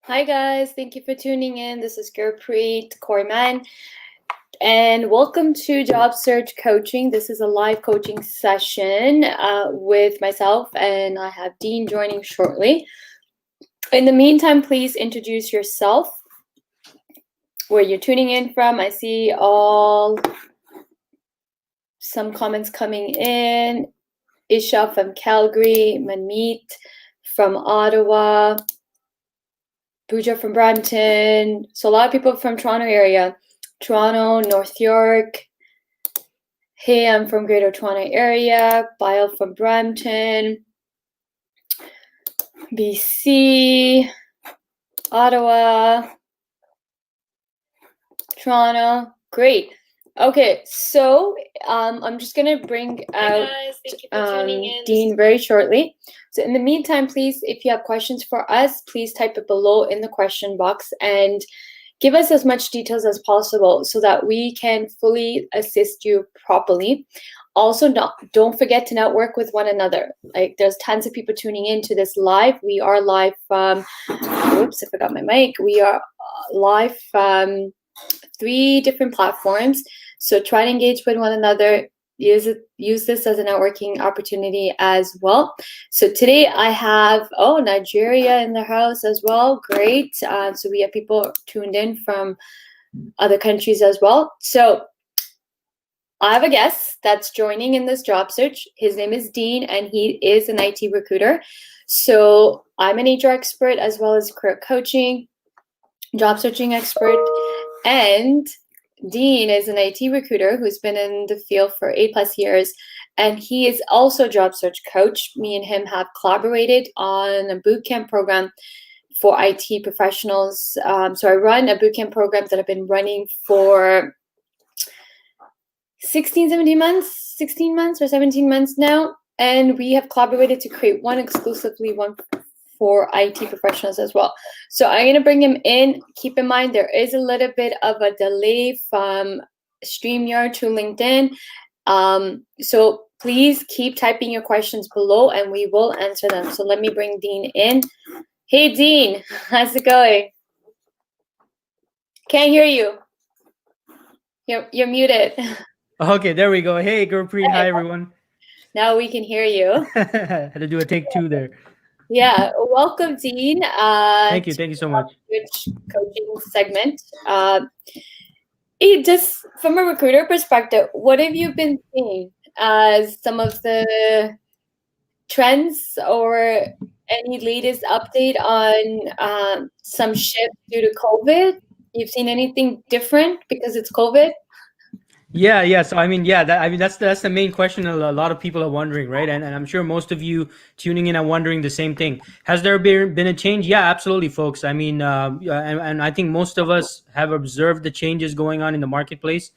Hi guys, thank you for tuning in. This is Gurpreet Kaurman, and welcome to Job Search Coaching. This is a live coaching session with myself, and I have Dean joining shortly. In the meantime, please introduce yourself, where you're tuning in from. I see some comments coming in. Isha from Calgary, Manmeet from Ottawa, Pooja from Brampton. So a lot of people from Toronto area. Toronto, North York. Hey, I'm from Greater Toronto area. Bio from Brampton. BC. Ottawa. Toronto. Great. Okay, so I'm just going to bring out Dean very shortly. So in the meantime, please, if you have questions for us, please type it below in the question box and give us as much details as possible so that we can fully assist you properly. Also, don't forget to network with one another. Like, there's tons of people tuning in to this live. We are live from, oops, I forgot my mic. We are live from 3 different platforms. So try to engage with one another. Use this as a networking opportunity as well. So today I have Nigeria in the house as well. Great. So we have people tuned in from other countries as well. So I have a guest that's joining in this job search. His name is Dean, and he is an IT recruiter. So I'm an HR expert as well as career coaching, job searching expert, and Dean is an IT recruiter who's been in the field for 8+ years, and he is also a job search coach. Me and him have collaborated on a bootcamp program for IT professionals. So I run a bootcamp program that I've been running for 16 months or 17 months now, and we have collaborated to create one for IT professionals as well. So I'm going to bring him in. Keep in mind, there is a little bit of a delay from StreamYard to LinkedIn. So please keep typing your questions below and we will answer them. So let me bring Dean in. Hey, Dean, how's it going? Can't hear you. You're muted. Okay, there we go. Hey, Gurpreet. Hi, everyone. Now we can hear you. Had to do a take 2 there. Yeah, welcome, Dean. Thank you so much. Which coaching segment. Just from a recruiter perspective, what have you been seeing as some of the trends or any latest update on some shift due to COVID? You've seen anything different because it's COVID? Yeah. So that's the main question a lot of people are wondering, right? And I'm sure most of you tuning in are wondering the same thing. Has there been a change? Yeah, absolutely, folks. And I think most of us have observed the changes going on in the marketplace.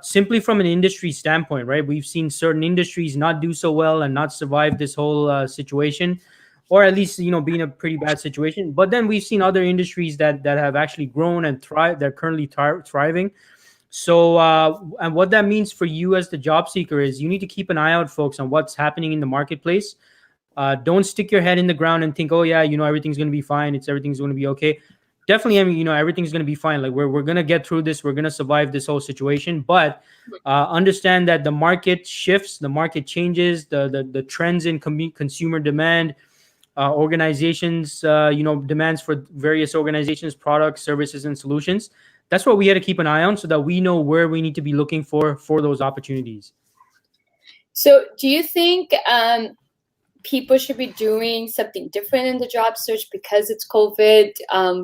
Simply from an industry standpoint, right? We've seen certain industries not do so well and not survive this whole situation, or at least be in a pretty bad situation. But then we've seen other industries that have actually grown and thrive. They're currently thriving. So, and what that means for you as the job seeker is you need to keep an eye out, folks, on what's happening in the marketplace. Don't stick your head in the ground and think, oh yeah, everything's going to be fine. Everything's going to be okay. Definitely, everything's going to be fine. Like we're going to get through this. We're going to survive this whole situation. But understand that the market shifts, the market changes, the trends in consumer demand, organizations, demands for various organizations, products, services, and solutions. That's what we had to keep an eye on so that we know where we need to be looking for those opportunities. So do you think people should be doing something different in the job search because it's COVID?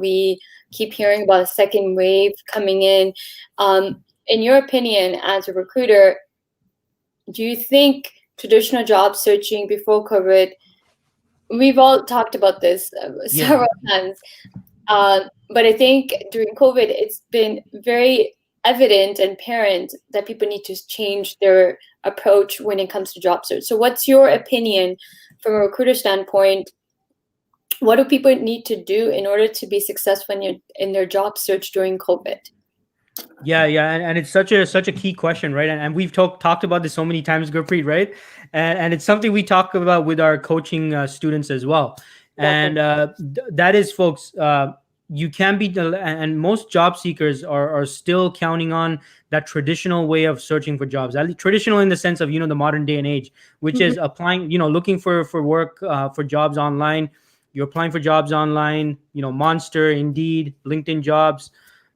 We keep hearing about a second wave coming in. In your opinion, as a recruiter, do you think traditional job searching before COVID, we've all talked about this several times, but I think during COVID, it's been very evident and apparent that people need to change their approach when it comes to job search. So what's your opinion from a recruiter standpoint? What do people need to do in order to be successful in their job search during COVID? Yeah, and it's such a key question, right? And we've talked about this so many times, Gurpreet, right? And it's something we talk about with our coaching students as well. And that is, folks, you can be, and most job seekers are still counting on that traditional way of searching for jobs. Traditional in the sense of, the modern day and age, which is applying, looking for work, for jobs online. You're applying for jobs online, Monster, Indeed, LinkedIn Jobs,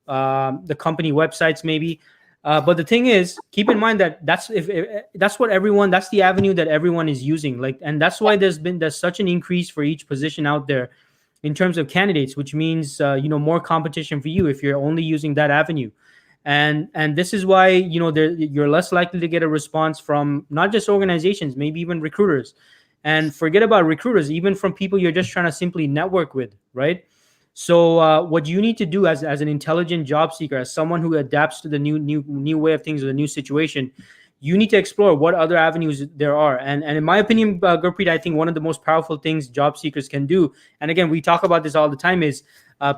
the company websites maybe. But the thing is, keep in mind that that's the avenue that everyone is using. And that's why there's such an increase for each position out there in terms of candidates, which means more competition for you if you're only using that avenue. And this is why you're less likely to get a response from not just organizations, maybe even recruiters. And forget about recruiters, even from people you're just trying to simply network with, right? So what you need to do as an intelligent job seeker, as someone who adapts to the new way of things or the new situation, you need to explore what other avenues there are. And in my opinion, Gurpreet, I think one of the most powerful things job seekers can do, and again, we talk about this all the time, is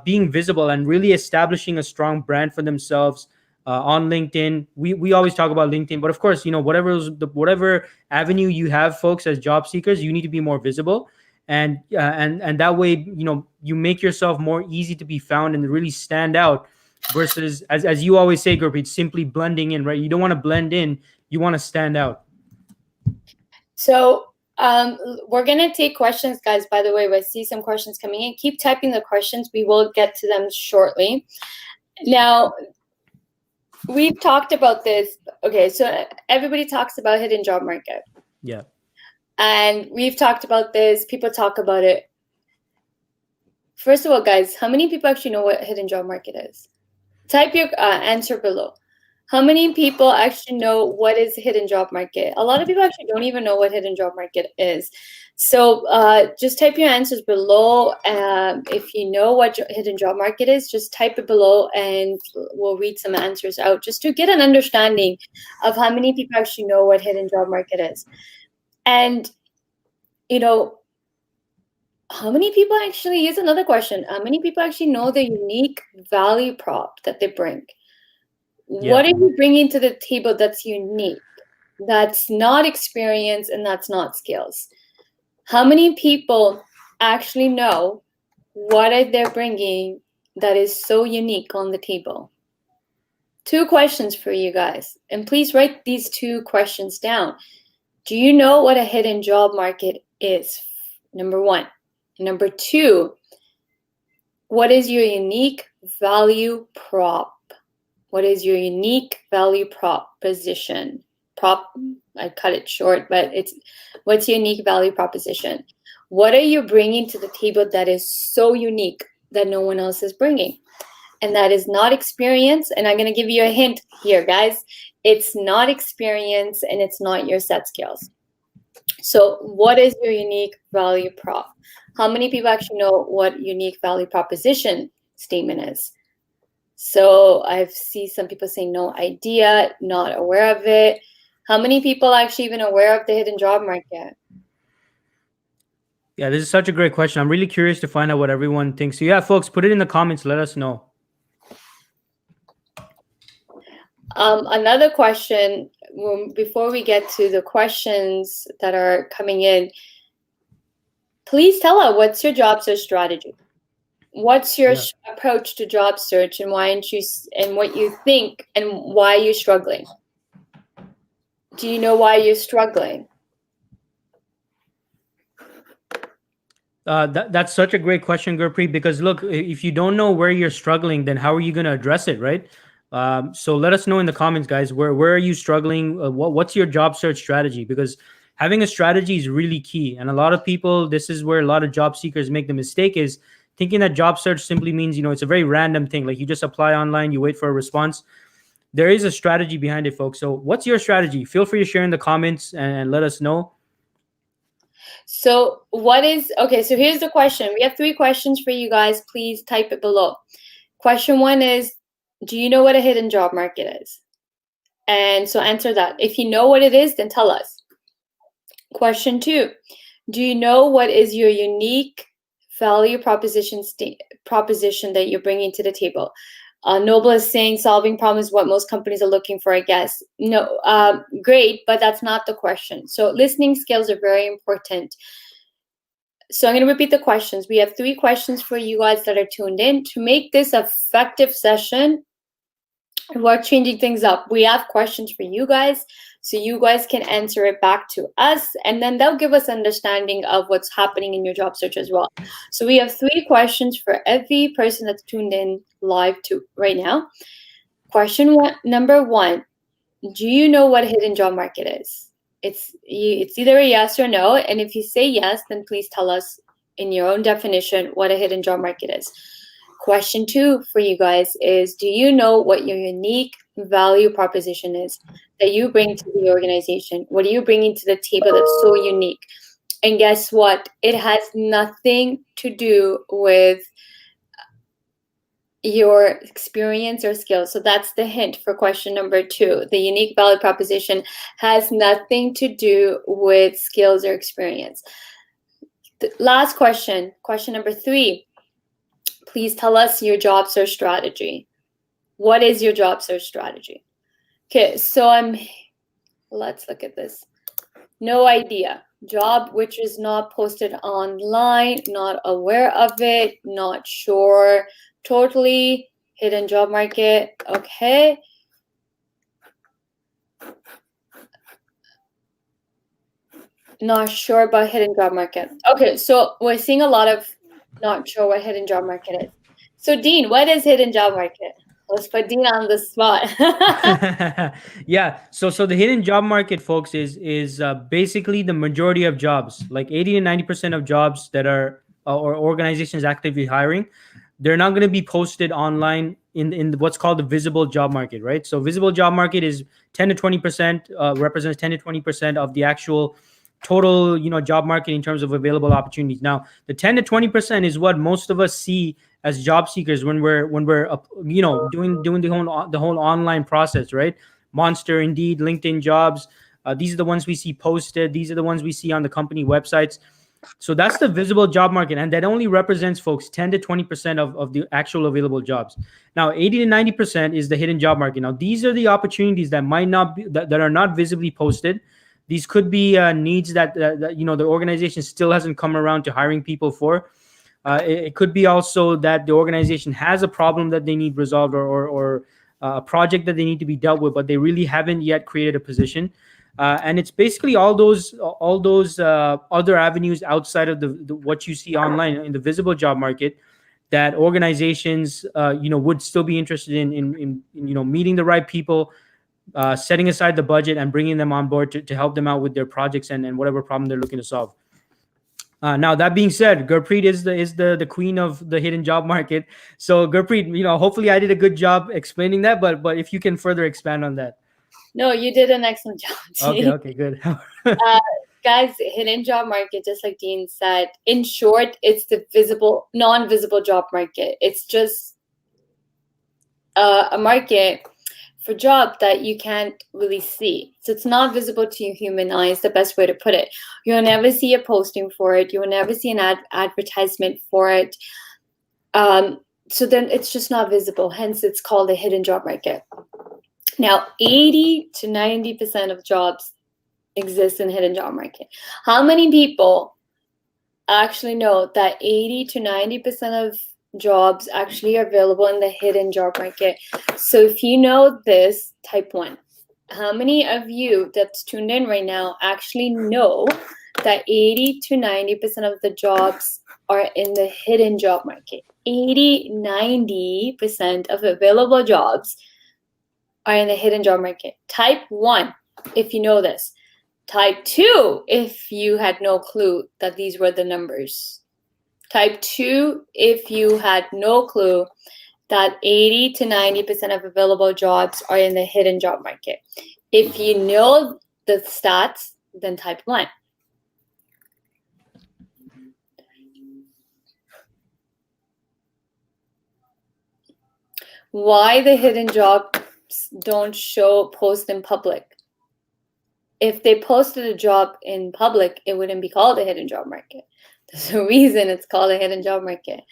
being visible and really establishing a strong brand for themselves on LinkedIn. We always talk about LinkedIn, but of course, whatever avenue you have, folks, as job seekers, you need to be more visible. And that way, you make yourself more easy to be found and really stand out, versus, as you always say, Gurpreet, simply blending in, right? You don't want to blend in, you want to stand out. So we're going to take questions, guys. By the way, I see some questions coming in. Keep typing the questions. We will get to them shortly. Now, we've talked about this. Okay, so everybody talks about hidden job market. Yeah. And we've talked about this. People talk about it. First of all, guys, how many people actually know what hidden job market is? Type your answer below. How many people actually know what is hidden job market? A lot of people actually don't even know what hidden job market is. So just type your answers below. If you know what hidden job market is, just type it below and we'll read some answers out just to get an understanding of how many people actually know what hidden job market is. And, how many people actually, here's another question. How many people actually know the unique value prop that they bring? Yeah. What are you bringing to the table that's unique, that's not experience, and that's not skills? How many people actually know what they're bringing that is so unique on the table? 2 questions for you guys. And please write these 2 questions down. Do you know what a hidden job market is? Number 1. Number 2, what is your unique value prop? What is your unique value proposition? I cut it short, but what's your unique value proposition? What are you bringing to the table that is so unique that no one else is bringing? And that is not experience. And I'm going to give you a hint here, guys. It's not experience and it's not your set skills. So what is your unique value prop? How many people actually know what unique value proposition statement is? So I see some people saying no idea, not aware of it. How many people are actually even aware of the hidden job market? Yeah, this is such a great question. I'm really curious to find out what everyone thinks. So yeah, folks, put it in the comments. Let us know. Another question, before we get to the questions that are coming in, please tell us, what's your job search strategy? What's your approach to job search, and and what you think and why you're struggling? Do you know why you're struggling? That's such a great question, Gurpreet, because look, if you don't know where you're struggling, then how are you going to address it, right? So let us know in the comments, guys, where are you struggling? What's your job search strategy? Because having a strategy is really key. And a lot of people, this is where a lot of job seekers make the mistake, is thinking that job search simply means, it's a very random thing. Like you just apply online, you wait for a response. There is a strategy behind it, folks. So what's your strategy? Feel free to share in the comments and let us know. So so here's the question. We have 3 questions for you guys. Please type it below. Question 1 is, do you know what a hidden job market is? And so answer that. If you know what it is, then tell us. Question 2, do you know what is your unique value proposition that you're bringing to the table? Noble is saying solving problems is what most companies are looking for, I guess. No, great, but that's not the question. So listening skills are very important. So I'm going to repeat the questions. We have 3 questions for you guys that are tuned in. To make this an effective session, we're changing things up. We have questions for you guys, so you guys can answer it back to us, and then they'll give us understanding of what's happening in your job search as well. So we have 3 questions for every person that's tuned in live to right now. Question number 1, do you know what a hidden job market is? It's either a yes or no, and if you say yes, then please tell us in your own definition what a hidden job market is. Question 2 for you guys is, do you know what your unique value proposition is that you bring to the organization? What are you bringing to the table that's so unique? And guess what? It has nothing to do with your experience or skills. So that's the hint for question number 2. The unique value proposition has nothing to do with skills or experience. The last question, question number 3. Please tell us your job search strategy. What is your job search strategy? Okay, so let's look at this. No idea. Job which is not posted online, not aware of it, not sure. Totally hidden job market. Okay. Not sure about hidden job market. Okay, so we're seeing a lot of not sure what hidden job market is. So Dean, what is hidden job market? Let's put Dean on the spot. Yeah. So the hidden job market, folks, is basically the majority of jobs, like 80 to 90% of jobs that are or organizations actively hiring. They're not going to be posted online in what's called the visible job market, right? So visible job market is 10 to 20%, represents 10 to 20% of the actual total, job market in terms of available opportunities. Now, the 10 to 20% is what most of us see as job seekers when we're doing the whole online process, right? Monster, Indeed, LinkedIn Jobs. These are the ones we see posted. These are the ones we see on the company websites. So that's the visible job market, and that only represents, folks, 10 to 20% of the actual available jobs. Now, 80 to 90% is the hidden job market. Now, these are the opportunities that might not be that are not visibly posted. These could be needs that the organization still hasn't come around to hiring people for. It could be also that the organization has a problem that they need resolved, or a project that they need to be dealt with, but they really haven't yet created a position. And it's basically all those other avenues outside of the what you see online in the visible job market that organizations would still be interested in meeting the right people, setting aside the budget and bringing them on board to help them out with their projects and whatever problem they're looking to solve. Now, that being said, Gurpreet is the queen of the hidden job market. So Gurpreet, hopefully I did a good job explaining that, but if you can further expand on that. No, you did an excellent job, Dean. Okay, good. Guys, hidden job market, just like Dean said, in short, it's the non-visible job market. It's just a market for job that you can't really see. So it's not visible to your human eyes, the best way to put it. You'll never see a posting for it. You will never see an advertisement for it. So then it's just not visible. Hence, it's called a hidden job market. Now, 80 to 90% of jobs exist in hidden job market. How many people actually know that 80 to 90% of jobs actually are available in the hidden job market? So if you know this, type 1. How many of you that's tuned in right now actually know that 80 to 90% of the jobs are in the hidden job market? 80-90% of available jobs are in the hidden job market. Type 1 if you know this. Type 2 if you had no clue that these were the numbers. Type 2 if you had no clue that 80 to 90% of available jobs are in the hidden job market. If you know the stats, then type 1. Why the hidden jobs don't post in public? If they posted a job in public, it wouldn't be called a hidden job market. There's a reason it's called a hidden job market.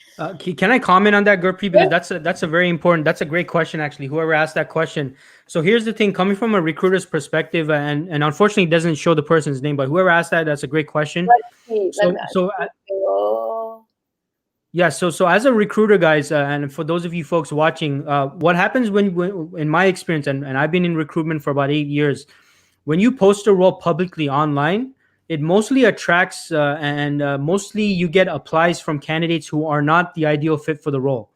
Can I comment on that, Gurpreet? Because that's a very important, that's a great question, actually, whoever asked that question. So here's the thing, coming from a recruiter's perspective, and unfortunately it doesn't show the person's name, but whoever asked that, that's a great question. Yeah, so as a recruiter, guys, and for those of you folks watching, what happens when in my experience, and I've been in recruitment for about 8 years, when you post a role publicly online, it mostly attracts and mostly you get applies from candidates who are not the ideal fit for the role.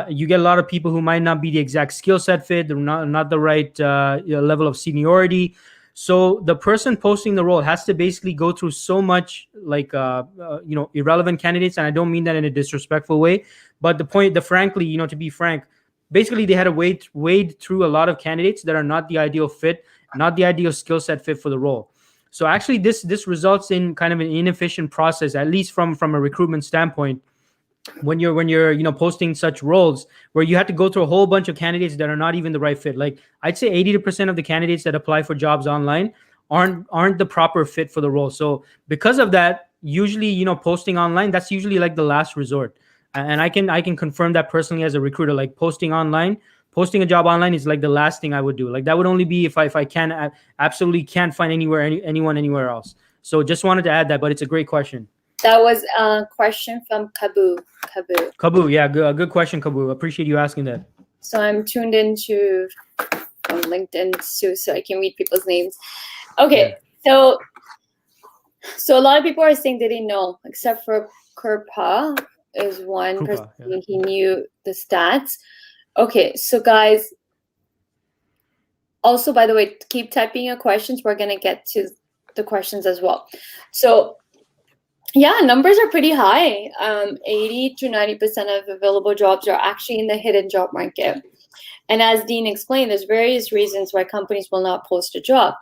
You get a lot of people who might not be the exact skill set fit, they're not the right level of seniority. So the person posting the role has to basically go through so much like irrelevant candidates, and I don't mean that in a disrespectful way, but frankly, to be frank, basically they had to wade through a lot of candidates that are not the ideal fit, not the ideal skill set fit for the role. So actually this results in kind of an inefficient process, at least from a recruitment standpoint, when you're posting such roles where you have to go through a whole bunch of candidates that are not even the right fit. Like I'd say 80% of the candidates that apply for jobs online aren't the proper fit for the role. So because of that, usually posting online, that's usually like the last resort. And I can confirm that personally as a recruiter. Like posting a job online is like the last thing I would do. Like that would only be if I absolutely can't find anyone anywhere else. So just wanted to add that, but it's a great question. That was a question from Kabu. Yeah, good question, Kabu. Appreciate you asking that. So I'm tuned into LinkedIn too, so I can read people's names. Okay, yeah. So a lot of people are saying they didn't know, except for Kurpa is one person. Yeah. He knew the stats. Okay, so guys, also, by the way, keep typing your questions. We're going to get to the questions as well. So yeah, numbers are pretty high. 80 to 90% of available jobs are actually in the hidden job market. And as Dean explained, there's various reasons why companies will not post a job.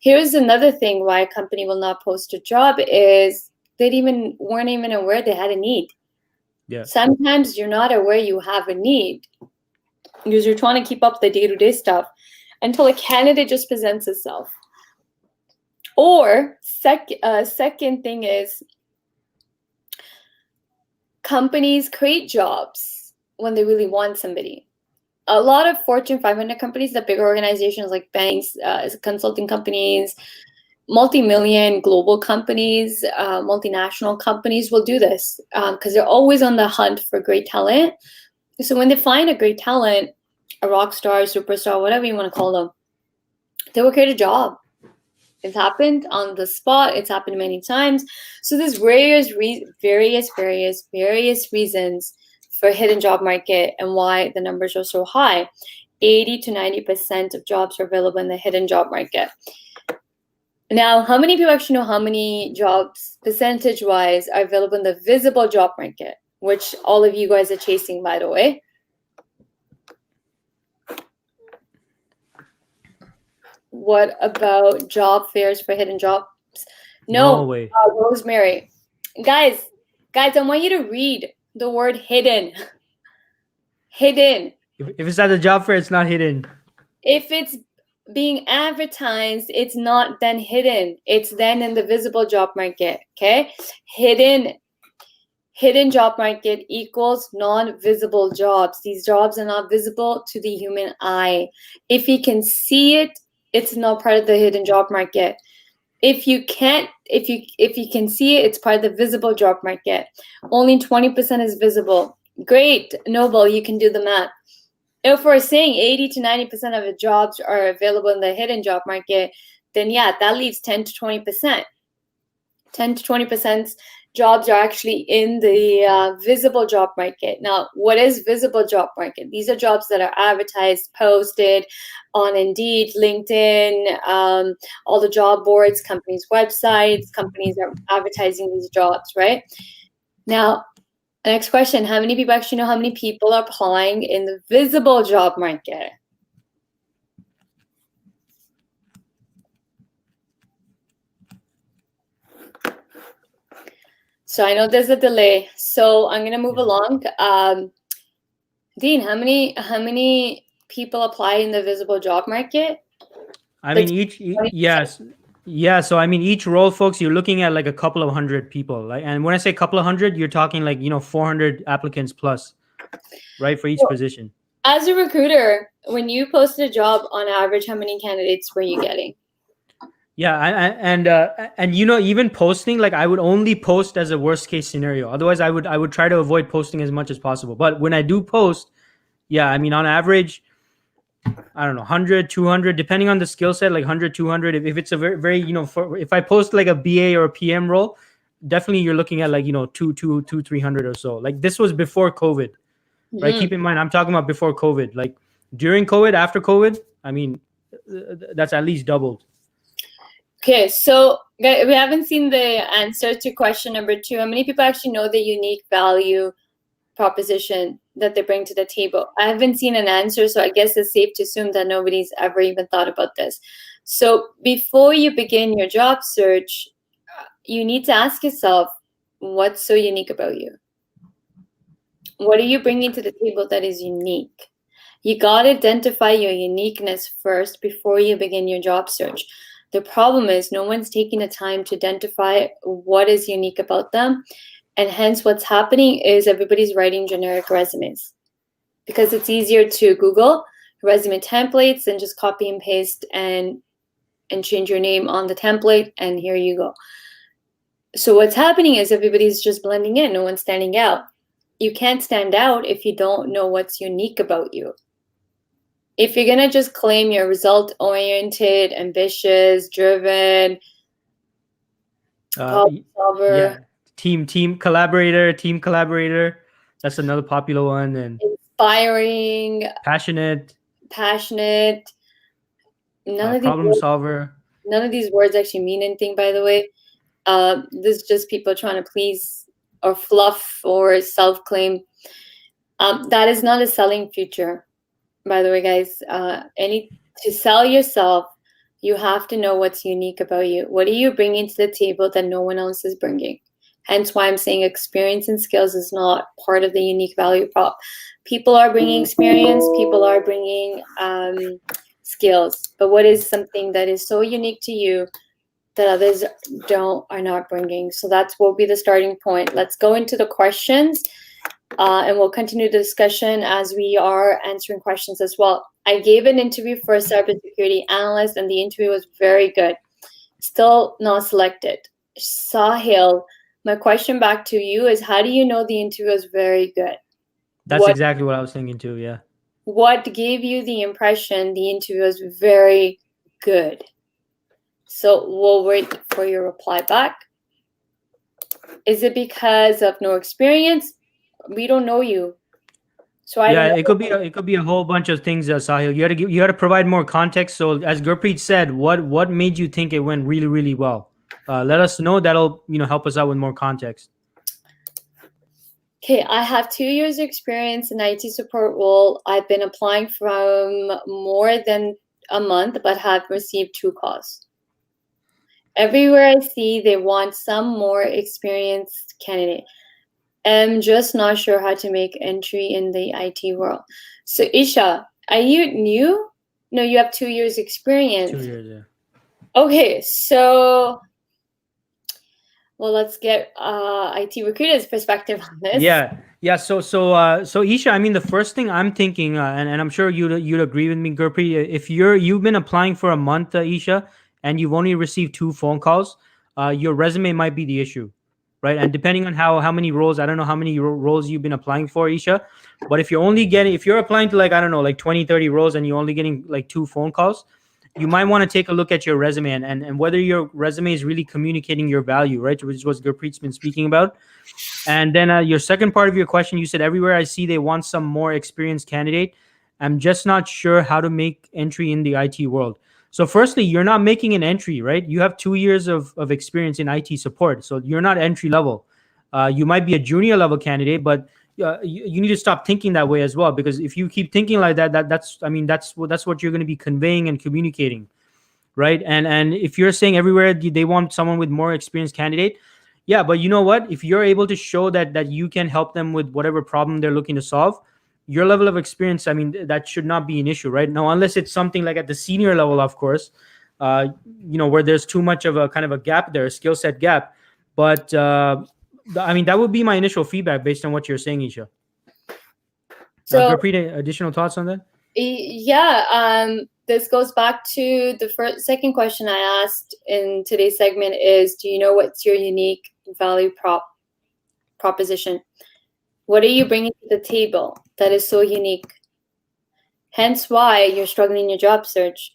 Here's another thing why a company will not post a job is they weren't even aware they had a need. Yeah. Sometimes you're not aware you have a need because you're trying to keep up the day-to-day stuff until a candidate just presents itself. Or second thing is, companies create jobs when they really want somebody. A lot of Fortune 500 companies, the bigger organizations like banks, consulting companies, multi-million global companies, multinational companies will do this because they're always on the hunt for great talent. So when they find a great talent, a rock star, superstar, whatever you want to call them, they will create a job. It's happened on the spot. It's happened many times. So there's various reasons for hidden job market and why the numbers are so high. 80 to 90% of jobs are available in the hidden job market. Now, how many people actually know how many jobs, percentage-wise, are available in the visible job market, which all of you guys are chasing, by the way? What about job fairs for hidden jobs? No way. Rosemary. Guys, I want you to read the word hidden. Hidden. If it's at the job fair, it's not hidden. If it's being advertised, it's not then hidden. It's then in the visible job market. Okay? Hidden job market equals non-visible jobs. These jobs are not visible to the human eye. If you can see it, it's not part of the hidden job market. If you can see it, it's part of the visible job market. Only 20% is visible. Great, Noble, you can do the math. If we're saying 80 to 90% of the jobs are available in the hidden job market, then yeah, that leaves 10 to 20%. 10 to 20% jobs are actually in the visible job market. Now, what is visible job market? These are jobs that are advertised, posted on Indeed, LinkedIn, all the job boards, companies' websites. Companies are advertising these jobs, right? Now, next question, how many people actually know how many people are applying in the visible job market? So I know there's a delay, so I'm gonna move along. Dean, how many people apply in the visible job market? I mean, yes. Yeah, so I mean, each role, folks, you're looking at like a couple of hundred people. Like, and when I say couple of hundred, you're talking like 400 applicants plus, right, for each position. As a recruiter, when you posted a job, on average, how many candidates were you getting? Yeah, and even posting, like I would only post as a worst case scenario. Otherwise, I would try to avoid posting as much as possible. But when I do post, yeah, I mean, on average, I don't know, 100, 200, depending on the skill set, like 100, 200. If it's a very, very, if I post like a BA or a PM role, definitely you're looking at like, 300 or so. Like this was before COVID, right? Keep in mind, I'm talking about before COVID. Like during COVID, after COVID, I mean, that's at least doubled. Okay, so we haven't seen the answer to question number 2. How many people actually know the unique value proposition that they bring to the table? I haven't seen an answer, so I guess it's safe to assume that nobody's ever even thought about this. So before you begin your job search, you need to ask yourself, what's so unique about you? What are you bringing to the table that is unique? You got to identify your uniqueness first before you begin your job search. The problem is no one's taking the time to identify what is unique about them. And hence what's happening is everybody's writing generic resumes because it's easier to Google resume templates and just copy and paste and change your name on the template and here you go. So what's happening is everybody's just blending in. No one's standing out. You can't stand out if you don't know what's unique about you. If you're going to just claim you're result-oriented, ambitious, driven, problem solver. Yeah. Team collaborator. That's another popular one. And inspiring. Passionate. None of problem solver. None of these words actually mean anything, by the way. This is just people trying to please or fluff or self-claim. That is not a selling feature. By the way, guys, to sell yourself, you have to know what's unique about you. What are you bringing to the table that no one else is bringing? Hence why I'm saying experience and skills is not part of the unique value prop. People are bringing experience. People are bringing skills. But what is something that is so unique to you that others are not bringing? So that will be the starting point. Let's go into the questions. And we'll continue the discussion as we are answering questions as well. I gave an interview for a cybersecurity analyst, and the interview was very good. Still not selected. Sahil, my question back to you is, how do you know the interview was very good? That's exactly what I was thinking too, yeah. What gave you the impression the interview was very good? So we'll wait for your reply back. Is it because of no experience? We don't know you, so it could be a whole bunch of things, Sahil. You had to provide more context. So as Gurpreet said, what made you think it went really, really well? Let us know. That'll help us out with more context. Okay, I have 2 years experience in IT support role. I've been applying from more than a month, but have received 2 calls. Everywhere I see, they want some more experienced candidate. I'm just not sure how to make entry in the IT world. So Isha, are you new? No, you have 2 years experience. 2 years, yeah. Okay, so let's get IT recruiters' perspective on this. Yeah. So Isha, I mean, the first thing I'm thinking, and I'm sure you'd agree with me, Gurpreet, if you've been applying for a month, Isha, and you've only received 2 phone calls, your resume might be the issue. Right. And depending on how many roles, I don't know how many roles you've been applying for, Isha, but if you're applying to like 20, 30 roles and you're only getting like 2 phone calls, you might want to take a look at your resume and whether your resume is really communicating your value, right? Which is what Gurpreet's been speaking about. And then your second part of your question, you said everywhere I see they want some more experienced candidate. I'm just not sure how to make entry in the IT world. So firstly, you're not making an entry, right? You have 2 years of experience in IT support. So you're not entry level. You might be a junior level candidate, but you need to stop thinking that way as well. Because if you keep thinking like that's what you're going to be conveying and communicating, right? And if you're saying everywhere they want someone with more experienced candidate, yeah, but you know what? If you're able to show that you can help them with whatever problem they're looking to solve, your level of experience, I mean, that should not be an issue, right? Now, unless it's something like at the senior level, of course, where there's too much of a kind of a gap there, a skill set gap. But I mean, that would be my initial feedback based on what you're saying, Isha. So, Gurpreet, additional thoughts on that? Yeah, this goes back to the second question I asked in today's segment is, do you know what's your unique value proposition? What are you bringing to the table that is so unique? Hence why you're struggling in your job search.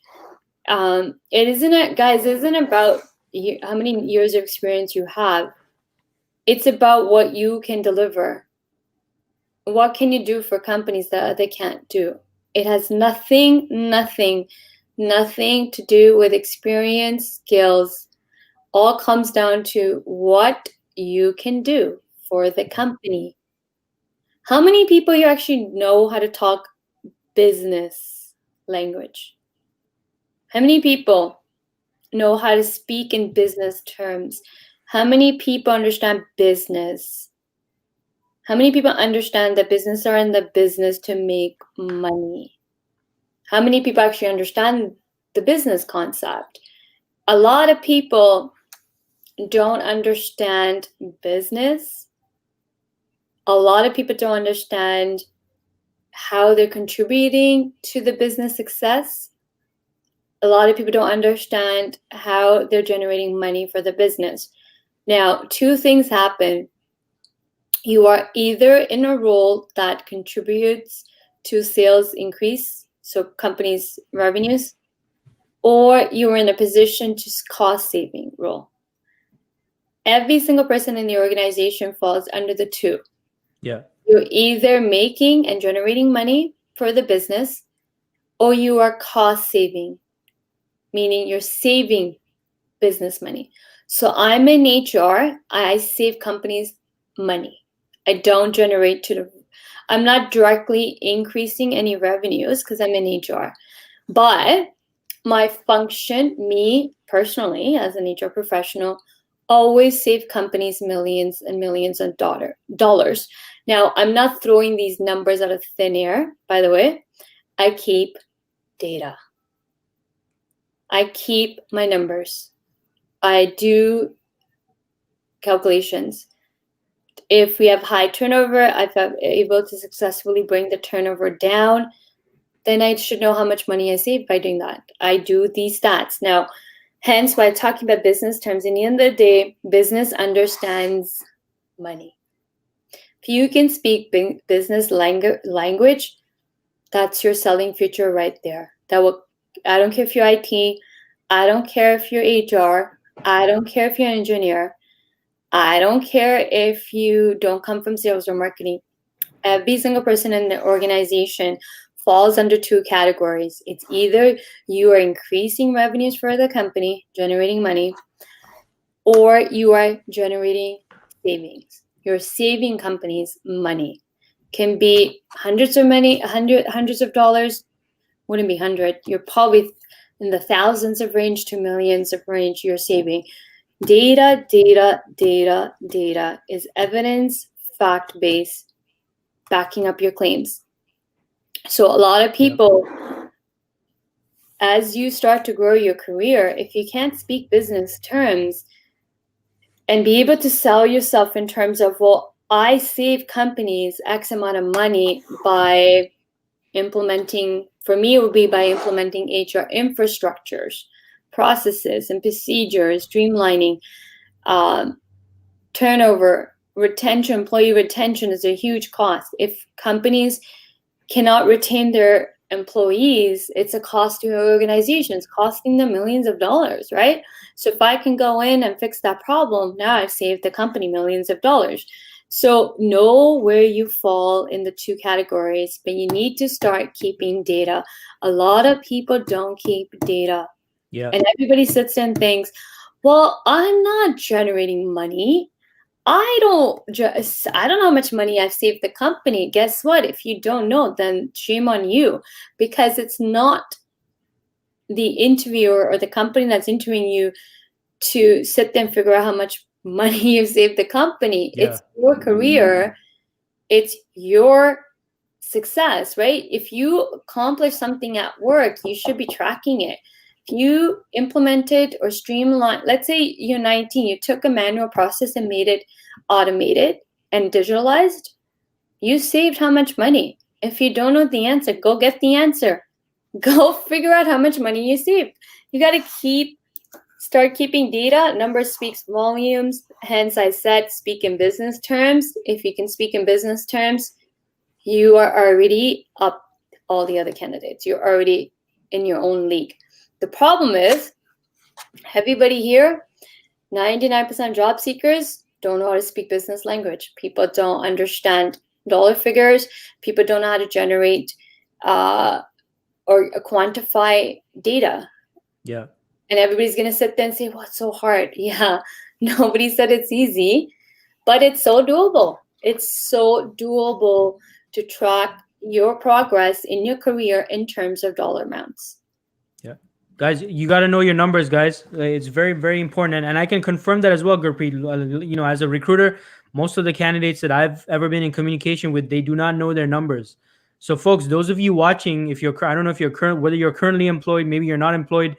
It isn't about how many years of experience you have. It's about what you can deliver. What can you do for companies that they can't do? It has nothing to do with experience, skills. All comes down to what you can do for the company. How many people you actually know how to talk business language? How many people know how to speak in business terms? How many people understand business? How many people understand that business are in the business to make money? How many people actually understand the business concept? A lot of people don't understand business. A lot of people don't understand how they're contributing to the business success. A lot of people don't understand how they're generating money for the business. Now, two things happen. You are either in a role that contributes to sales increase, so companies' revenues, or you are in a position to cost saving role. Every single person in the organization falls under the two. Yeah. You're either making and generating money for the business, or you are cost saving, meaning you're saving business money. So I'm in HR, I save companies money. I don't generate I'm not directly increasing any revenues because I'm in HR. But my function, me personally, as an HR professional, always save companies millions and millions of dollars. Now, I'm not throwing these numbers out of thin air, by the way. I keep data. I keep my numbers. I do calculations. If we have high turnover, if I'm able to successfully bring the turnover down, then I should know how much money I save by doing that. I do these stats. Now, hence why talking about business terms, in the end of the day, business understands money. If you can speak business language, that's your selling feature right there. I don't care if you're IT, I don't care if you're HR, I don't care if you're an engineer, I don't care if you don't come from sales or marketing. Every single person in the organization falls under two categories. It's either you are increasing revenues for the company, generating money, or you are generating savings. You're saving companies money. Can be hundreds of dollars, wouldn't be 100. You're probably in the thousands of range to millions of range you're saving. Data is evidence, fact-based, backing up your claims. So a lot of people, as you start to grow your career, if you can't speak business terms and be able to sell yourself in terms of, well, I save companies X amount of money by implementing, for me, it would be by implementing HR infrastructures, processes and procedures, streamlining, turnover, retention, employee retention is a huge cost. If companies cannot retain their employees, it's a cost to your organization. It's costing them millions of dollars, right? So if I can go in and fix that problem, now I've saved the company millions of dollars. So know where you fall in the two categories, but you need to start keeping data. A lot of people don't keep data. Yeah. And everybody sits and thinks, well, I'm not generating money. I don't know how much money I've saved the company. Guess what? If you don't know, then shame on you, because it's not the interviewer or the company that's interviewing you to sit there and figure out how much money you've saved the company. Yeah. It's your career. It's your success, right? If you accomplish something at work, you should be tracking it. you implemented or streamlined, let's say you're 19, you took a manual process and made it automated and digitalized, you saved how much money? If you don't know the answer, go get the answer. Go figure out how much money you saved. You got to start keeping data. Numbers speaks volumes. Hence, I said speak in business terms. If you can speak in business terms, you are already up all the other candidates. You're already in your own league. The problem is, everybody here, 99% of job seekers don't know how to speak business language. People don't understand dollar figures. People don't know how to generate or quantify data. Yeah. And everybody's going to sit there and say, well, it's so hard. Yeah, nobody said it's easy, but it's so doable. It's so doable to track your progress in your career in terms of dollar amounts. Yeah. Guys, you got to know your numbers, guys. It's very, very important. And I can confirm that as well, Gurpreet. You know, as a recruiter, most of the candidates that I've ever been in communication with, they do not know their numbers. So folks, those of you watching, I don't know if you're whether you're currently employed, maybe you're not employed.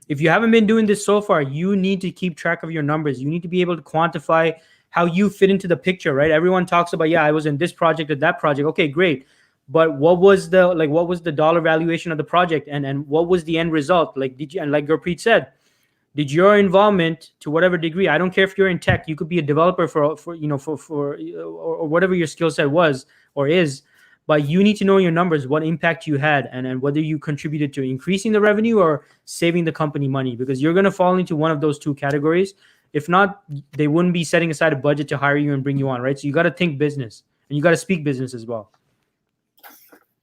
If you haven't been doing this so far, you need to keep track of your numbers. You need to be able to quantify how you fit into the picture, right? Everyone talks about, yeah, I was in this project or that project. Okay, great. But what was the dollar valuation of the project, and what was the end result? Like, like Gurpreet said, did your involvement, to whatever degree, I don't care if you're in tech, you could be a developer for or whatever your skill set was or is, but you need to know your numbers, what impact you had, and whether you contributed to increasing the revenue or saving the company money, because you're going to fall into one of those two categories. If not, they wouldn't be setting aside a budget to hire you and bring you on, right? So you got to think business, and you got to speak business as well.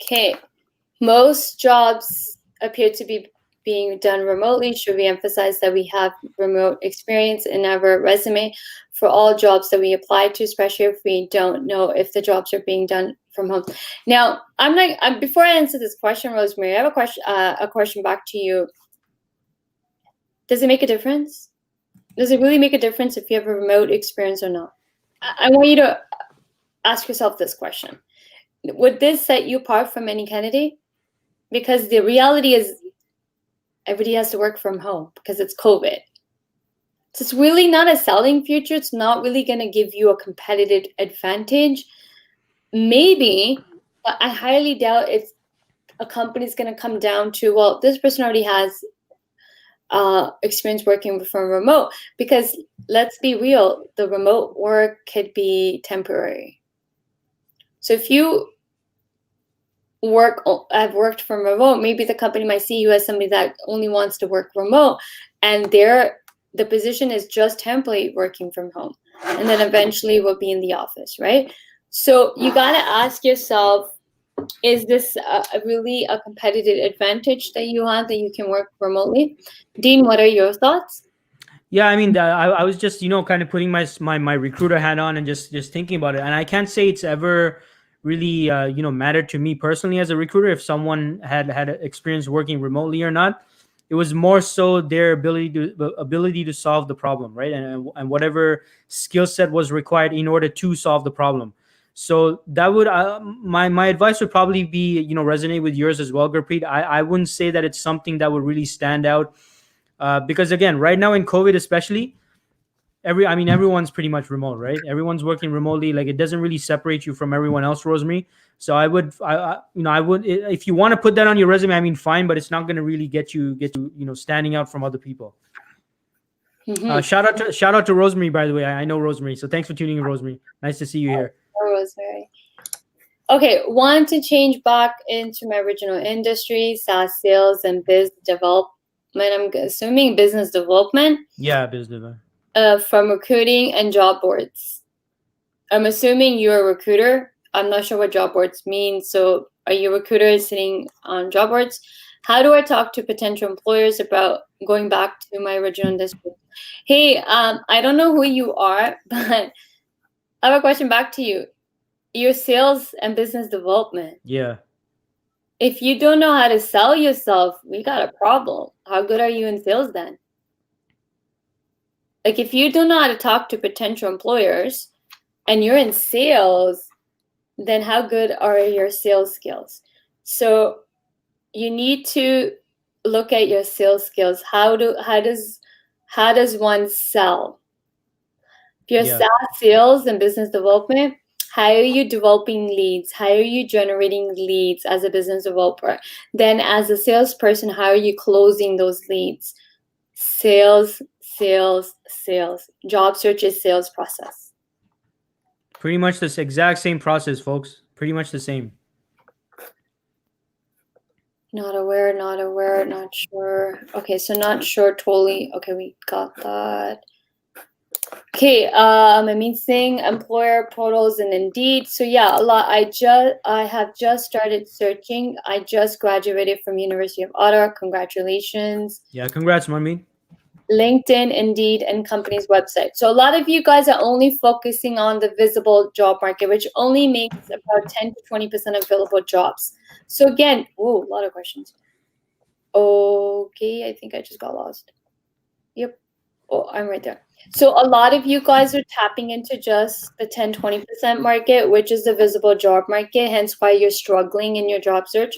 Okay, most jobs appear to be being done remotely. Should we emphasize that we have remote experience in our resume for all jobs that we apply to, especially if we don't know if the jobs are being done from home? Now, before I answer this question, Rosemary, I have a question back to you. Does it make a difference? Does it really make a difference if you have a remote experience or not? I want you to ask yourself this question. Would this set you apart from any candidate? Because the reality is everybody has to work from home because it's COVID. So it's really not a selling feature. It's not really going to give you a competitive advantage. Maybe, but I highly doubt if a company is going to come down to, well, this person already has experience working from remote, because let's be real, the remote work could be temporary. So if you have worked from remote, maybe the company might see you as somebody that only wants to work remote, and the position is just temporary working from home, and then eventually will be in the office, right? So you got to ask yourself, is this really a competitive advantage that you have, that you can work remotely? Dean, what are your thoughts? Yeah, I mean, I was just, kind of putting my recruiter hat on and just thinking about it. And I can't say it's ever really, mattered to me personally as a recruiter if someone had experience working remotely or not. It was more so their ability to solve the problem, right? And whatever skill set was required in order to solve the problem. So that would my advice would probably be, resonate with yours as well, Gurpreet. I wouldn't say that it's something that would really stand out, because again, right now in COVID especially, everyone's pretty much remote, right? Everyone's working remotely. Like, it doesn't really separate you from everyone else, Rosemary. So I would if you want to put that on your resume, fine, but it's not going to really get you standing out from other people. Mm-hmm. Shout out to Rosemary, by the way. I know Rosemary, so thanks for tuning in, Rosemary. Nice to see you here. Rosemary. Okay, want to change back into my original industry, SaaS sales and biz development. I'm assuming business development. Yeah, business development. From recruiting and job boards. I'm assuming you're a recruiter. I'm not sure what job boards mean. So are you a recruiter sitting on job boards? How do I talk to potential employers about going back to my original industry? Hey, I don't know who you are, but I have a question back to you. Your sales and business development. Yeah. If you don't know how to sell yourself, we got a problem. How good are you in sales then? Like, if you don't know how to talk to potential employers and you're in sales, then how good are your sales skills? So you need to look at your sales skills. How does one sell? If you're SaaS sales and business development, how are you developing leads? How are you generating leads as a business developer? Then as a salesperson, how are you closing those leads? Sales, sales, sales. Job search is sales process. Pretty much this exact same process, folks. Pretty much the same. Not aware, not sure. Okay, so not sure totally. Okay, we got that. Okay, my main thing, employer portals and Indeed. So yeah, a lot. I have just started searching. I just graduated from University of Ottawa. Congratulations. Yeah, congrats, Marmeen. LinkedIn, Indeed, and company's website. So a lot of you guys are only focusing on the visible job market, which only makes about 10 to 20% of available jobs. So again, a lot of questions. Okay, I think I just got lost. Yep. Oh, I'm right there. So a lot of you guys are tapping into just the 10, 20% market, which is the visible job market, hence why you're struggling in your job search.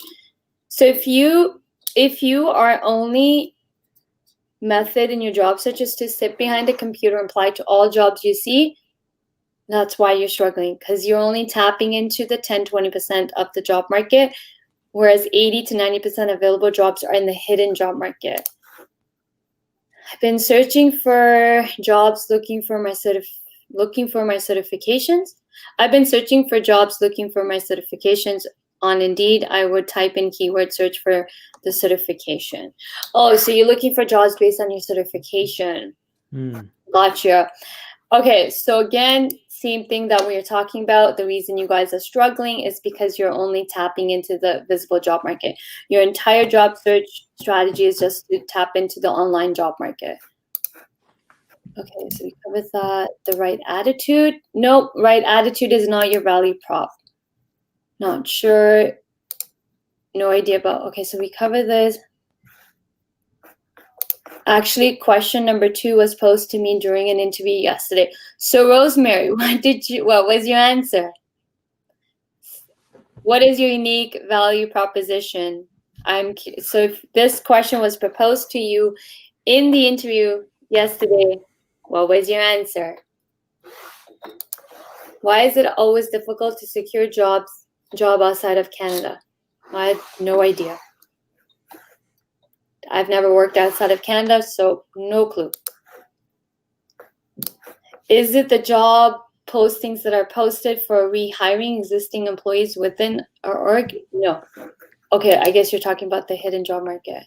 So if you are only method in your job search is to sit behind a computer and apply to all jobs you see, that's why you're struggling, because you're only tapping into the 10, 20% of the job market, whereas 80 to 90% available jobs are in the hidden job market. I've been searching for jobs looking for my certifications. I've been searching for jobs looking for my certifications on Indeed. I would type in keyword search for the certification. Oh, so you're looking for jobs based on your certification. Gotcha. Okay, so again, same thing that we are talking about. The reason you guys are struggling is because you're only tapping into the visible job market. Your entire job search strategy is just to tap into the online job market. Okay, so we covered that. The right attitude. Nope, right attitude is not your value prop. Not sure. No idea about. Okay, so we covered this. Actually, question number 2 was posed to me during an interview yesterday. So Rosemary, what was your answer? What is your unique value proposition? So if this question was proposed to you in the interview yesterday, what was your answer? Why is it always difficult to secure job outside of Canada? I have no idea. I've never worked outside of Canada, so no clue. Is it the job postings that are posted for rehiring existing employees within our org? No. Okay, I guess you're talking about the hidden job market.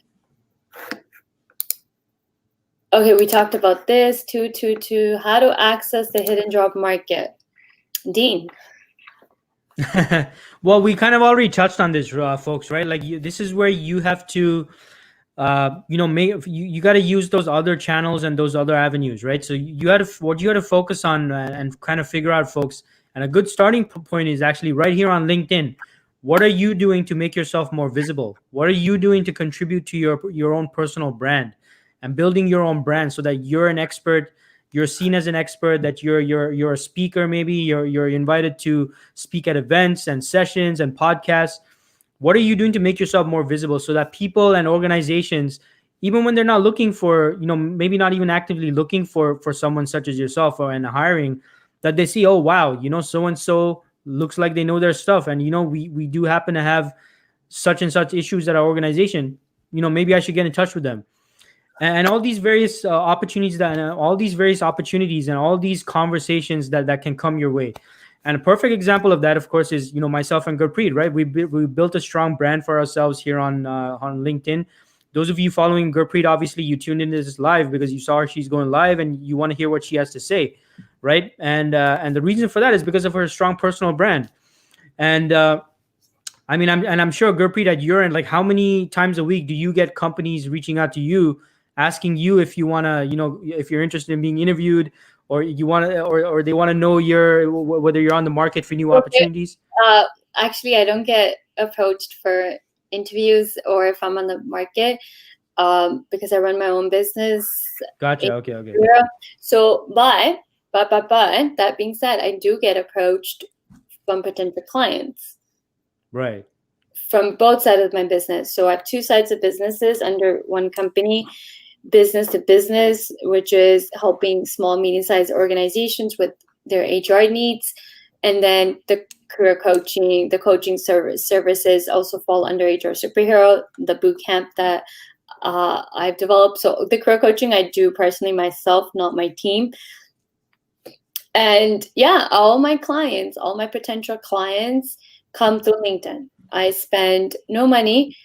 Okay, we talked about this. 222. How to access the hidden job market? Dean. Well, we kind of already touched on this, folks, right? Like this is where you have to you got to use those other channels and those other avenues, right? So you had to focus on and kind of figure out, folks, and a good starting point is actually right here on LinkedIn. What are you doing to make yourself more visible? What are you doing to contribute to your own personal brand and building your own brand so that you're an expert, you're seen as an expert, that you're a speaker, maybe you're invited to speak at events and sessions and podcasts. What are you doing to make yourself more visible so that people and organizations, even when they're not looking for, maybe not even actively looking for someone such as yourself and hiring, that they see, oh, wow, so-and-so looks like they know their stuff. And, we do happen to have such and such issues at our organization. Maybe I should get in touch with them. And all these various opportunities and all these conversations that can come your way. And a perfect example of that, of course, is myself and Gurpreet, right? We built a strong brand for ourselves here on LinkedIn. Those of you following Gurpreet, obviously you tuned into this live because you saw her; she's going live, and you want to hear what she has to say, right? And the reason for that is because of her strong personal brand. And I'm sure Gurpreet, at your end, like how many times a week do you get companies reaching out to you, asking you if you want to, if you're interested in being interviewed? Or you want to, or they want to know whether you're on the market for new opportunities? Actually, I don't get approached for interviews or if I'm on the market because I run my own business. Gotcha. Okay. So, but that being said, I do get approached from potential clients. Right. from both sides of my business. So I have two sides of businesses under one company: business to business, which is helping small, medium-sized organizations with their HR needs. And then the career coaching, the coaching services also fall under HR Superhero, the boot camp that I've developed. So the career coaching I do personally myself, not my team. And yeah, all my clients, all my potential clients come through LinkedIn. I spend no money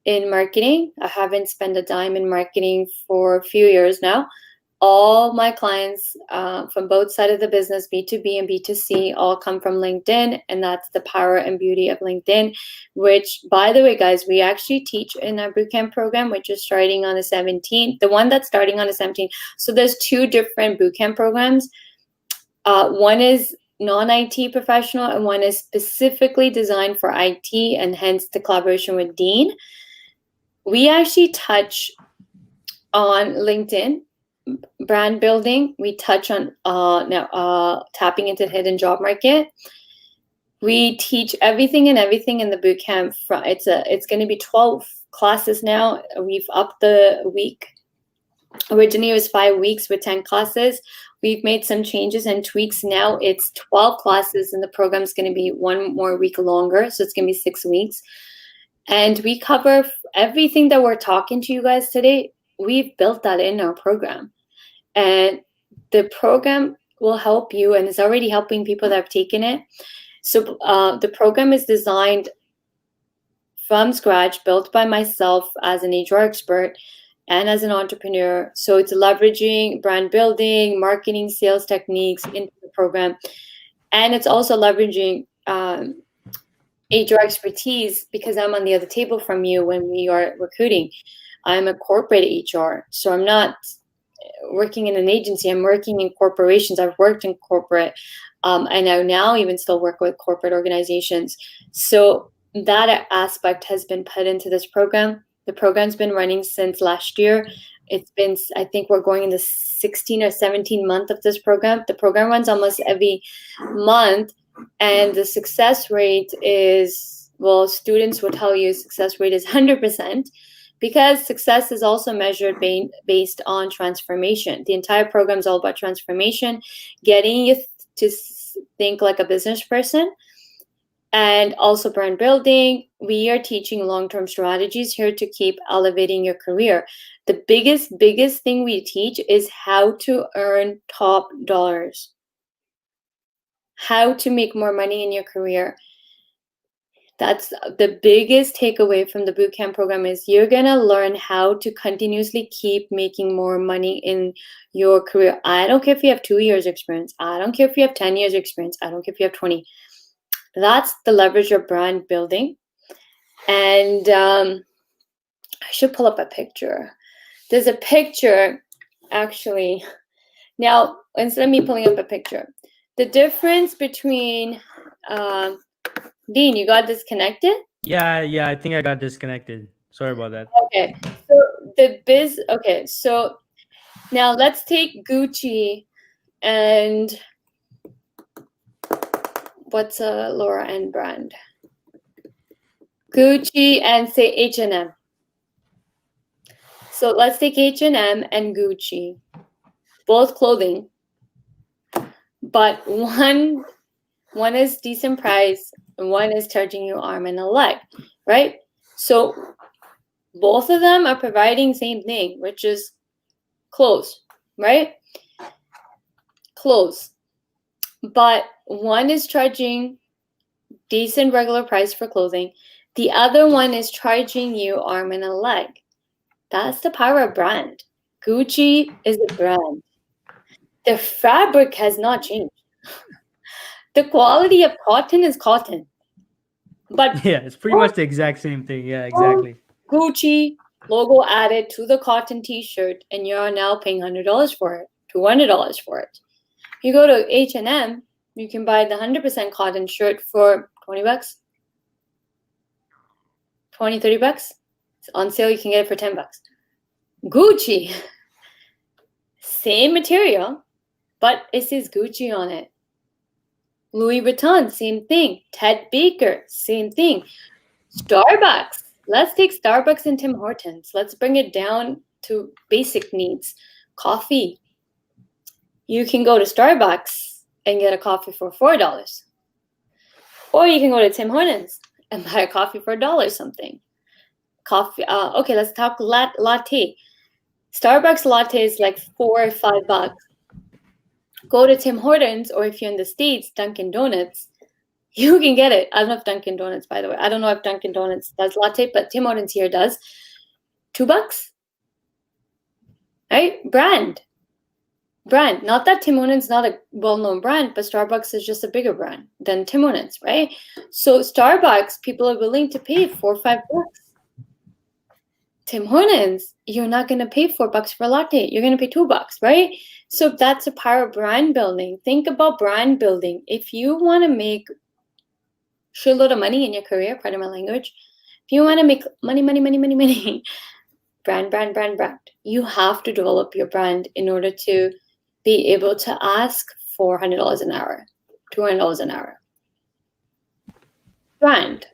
in marketing. I haven't spent a dime in marketing for a few years now. All my clients from both sides of the business, B2B and B2C, all come from LinkedIn. And that's the power and beauty of LinkedIn, which, by the way, guys, we actually teach in our bootcamp program, which is starting on the 17th. The one that's starting on the 17th. So there's two different bootcamp programs. One is non-IT professional, and one is specifically designed for IT, and hence the collaboration with Dean. We actually touch on LinkedIn, brand building. We touch on tapping into the hidden job market. We teach everything in the bootcamp. It's going to be 12 classes now. We've upped the week. Originally, it was 5 weeks with 10 classes. We've made some changes and tweaks. Now it's 12 classes, and the program's going to be one more week longer. So it's going to be 6 weeks. And we cover everything that we're talking to you guys today. We've built that in our program. And the program will help you, and it's already helping people that have taken it. So the program is designed from scratch, built by myself as an HR expert and as an entrepreneur. So it's leveraging brand building, marketing, sales techniques into the program. And it's also leveraging HR expertise, because I'm on the other table from you when we are recruiting. I'm a corporate HR. So I'm not working in an agency. I'm working in corporations. I've worked in corporate. And I now even still work with corporate organizations. So that aspect has been put into this program. The program's been running since last year. I think we're going in the 16 or 17 month of this program. The program runs almost every month, and the success rate is, well, students will tell you success rate is 100%, because success is also measured based on transformation. The entire program is all about transformation, getting you to think like a business person, and also brand building. We are teaching long-term strategies here to keep elevating your career. The biggest thing we teach is how to earn top dollars, how to make more money in your career. That's the biggest takeaway from the bootcamp program, is you're going to learn how to continuously keep making more money in your career. I don't care if you have 2 years experience. I don't care if you have 10 years experience. I don't care if you have 20. That's the leverage of brand building. And I should pull up a picture. There's a picture, actually. Now, instead of me pulling up a picture, the difference between, Dean, you got disconnected? Yeah, I think I got disconnected. Sorry about that. Okay, so now let's take Gucci and what's a lower end brand? Gucci and say H&M. So let's take H&M and Gucci, both clothing, but one is decent price and one is charging you arm and a leg, right? So both of them are providing same thing, which is clothes, right? Clothes. But one is charging decent regular price for clothing. The other one is charging you arm and a leg. That's the power of brand. Gucci is the brand. The fabric has not changed. The quality of cotton is cotton. But yeah, it's pretty much the exact same thing. Yeah, exactly. Gucci logo added to the cotton t-shirt, and you're now paying $100 for it, $200 for it. You go to H&M, you can buy the 100% cotton shirt for $20, 20, 30 bucks. It's on sale, you can get it for $10. Gucci, same material, but it says Gucci on it. Louis Vuitton, same thing. Ted Baker, same thing. Starbucks. Let's take Starbucks and Tim Hortons. Let's bring it down to basic needs. Coffee. You can go to Starbucks and get a coffee for $4. Or you can go to Tim Hortons and buy a coffee for $1 something. Coffee. Okay, let's talk latte. Starbucks latte is like $4 or $5. Go to Tim Hortons, or if you're in the States, Dunkin' Donuts. You can get it. I don't know if Dunkin' Donuts, by the way. I don't know if Dunkin' Donuts does latte, but Tim Hortons here does. $2. Right? Brand. Not that Tim Hortons is not a well-known brand, but Starbucks is just a bigger brand than Tim Hortons, right? So Starbucks, people are willing to pay $4 or $5. Tim Hortons, you're not going to pay $4 for a latte. You're going to pay $2, right? So that's the power of brand building. Think about brand building. If you want to make shitload of money in your career, pardon my language, if you want to make money, brand, you have to develop your brand in order to be able to ask for $100 an hour, $200 an hour. Brand.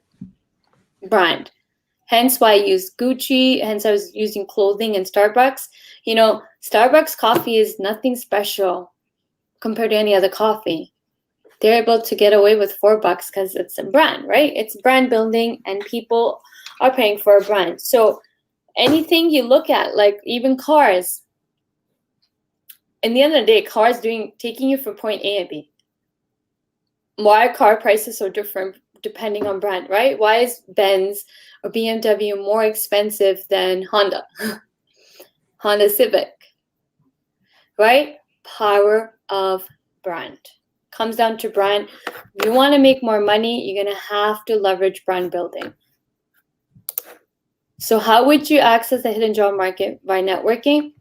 Hence why I use Gucci, hence I was using clothing and Starbucks. You know, Starbucks coffee is nothing special compared to any other coffee. They're able to get away with $4 because it's a brand, right? It's brand building and people are paying for a brand. So anything you look at, like even cars, in the end of the day, cars taking you from point A and B. Why are car prices so different depending on brand, right? Why is Benz or BMW more expensive than Honda? Honda Civic, right? Power of brand. Comes down to brand. If you want to make more money, you're going to have to leverage brand building. So how would you access the hidden job market? By networking?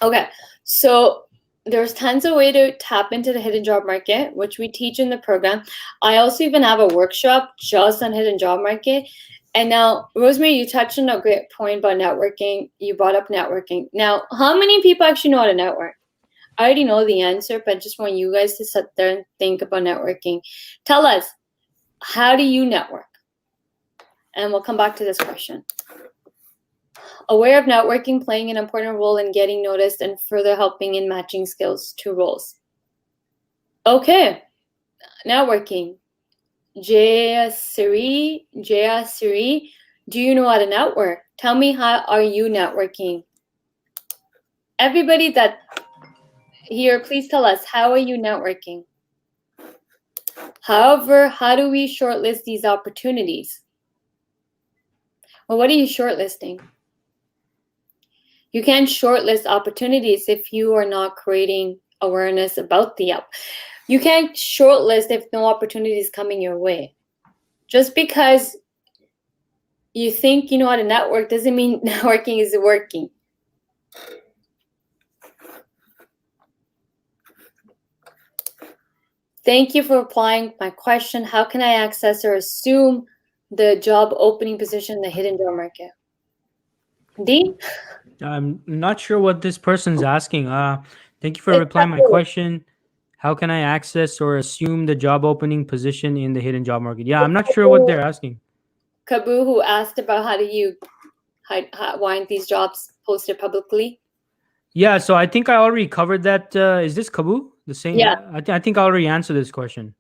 Okay, so there's tons of ways to tap into the hidden job market, which we teach in the program. I also even have a workshop just on hidden job market. And now, Rosemary, you touched on a great point about networking. You brought up networking. Now, how many people actually know how to network? I already know the answer, but I just want you guys to sit there and think about networking. Tell us, how do you network? And we'll come back to this question. Aware of networking playing an important role in getting noticed and further helping in matching skills to roles. Okay, networking. Jaya Siri, do you know how to network? Tell me, how are you networking? Everybody that here, please tell us, how are you networking? However, how do we shortlist these opportunities? Well, what are you shortlisting? You can't shortlist opportunities if you are not creating awareness about the app. You can't shortlist if no opportunity is coming your way. Just because you think you know how to network doesn't mean networking is working. Thank you for replying my question. How can I access or assume the job opening position in the hidden job market? Dean? I'm not sure what this person's asking. Thank you for replying my question. How can I access or assume the job opening position in the hidden job market? Yeah, I'm not sure what they're asking. Kabu, who asked about how do you find these jobs posted publicly? Yeah, so I think I already covered that. Is this Kabu? The same? Yeah. I think I already answered this question.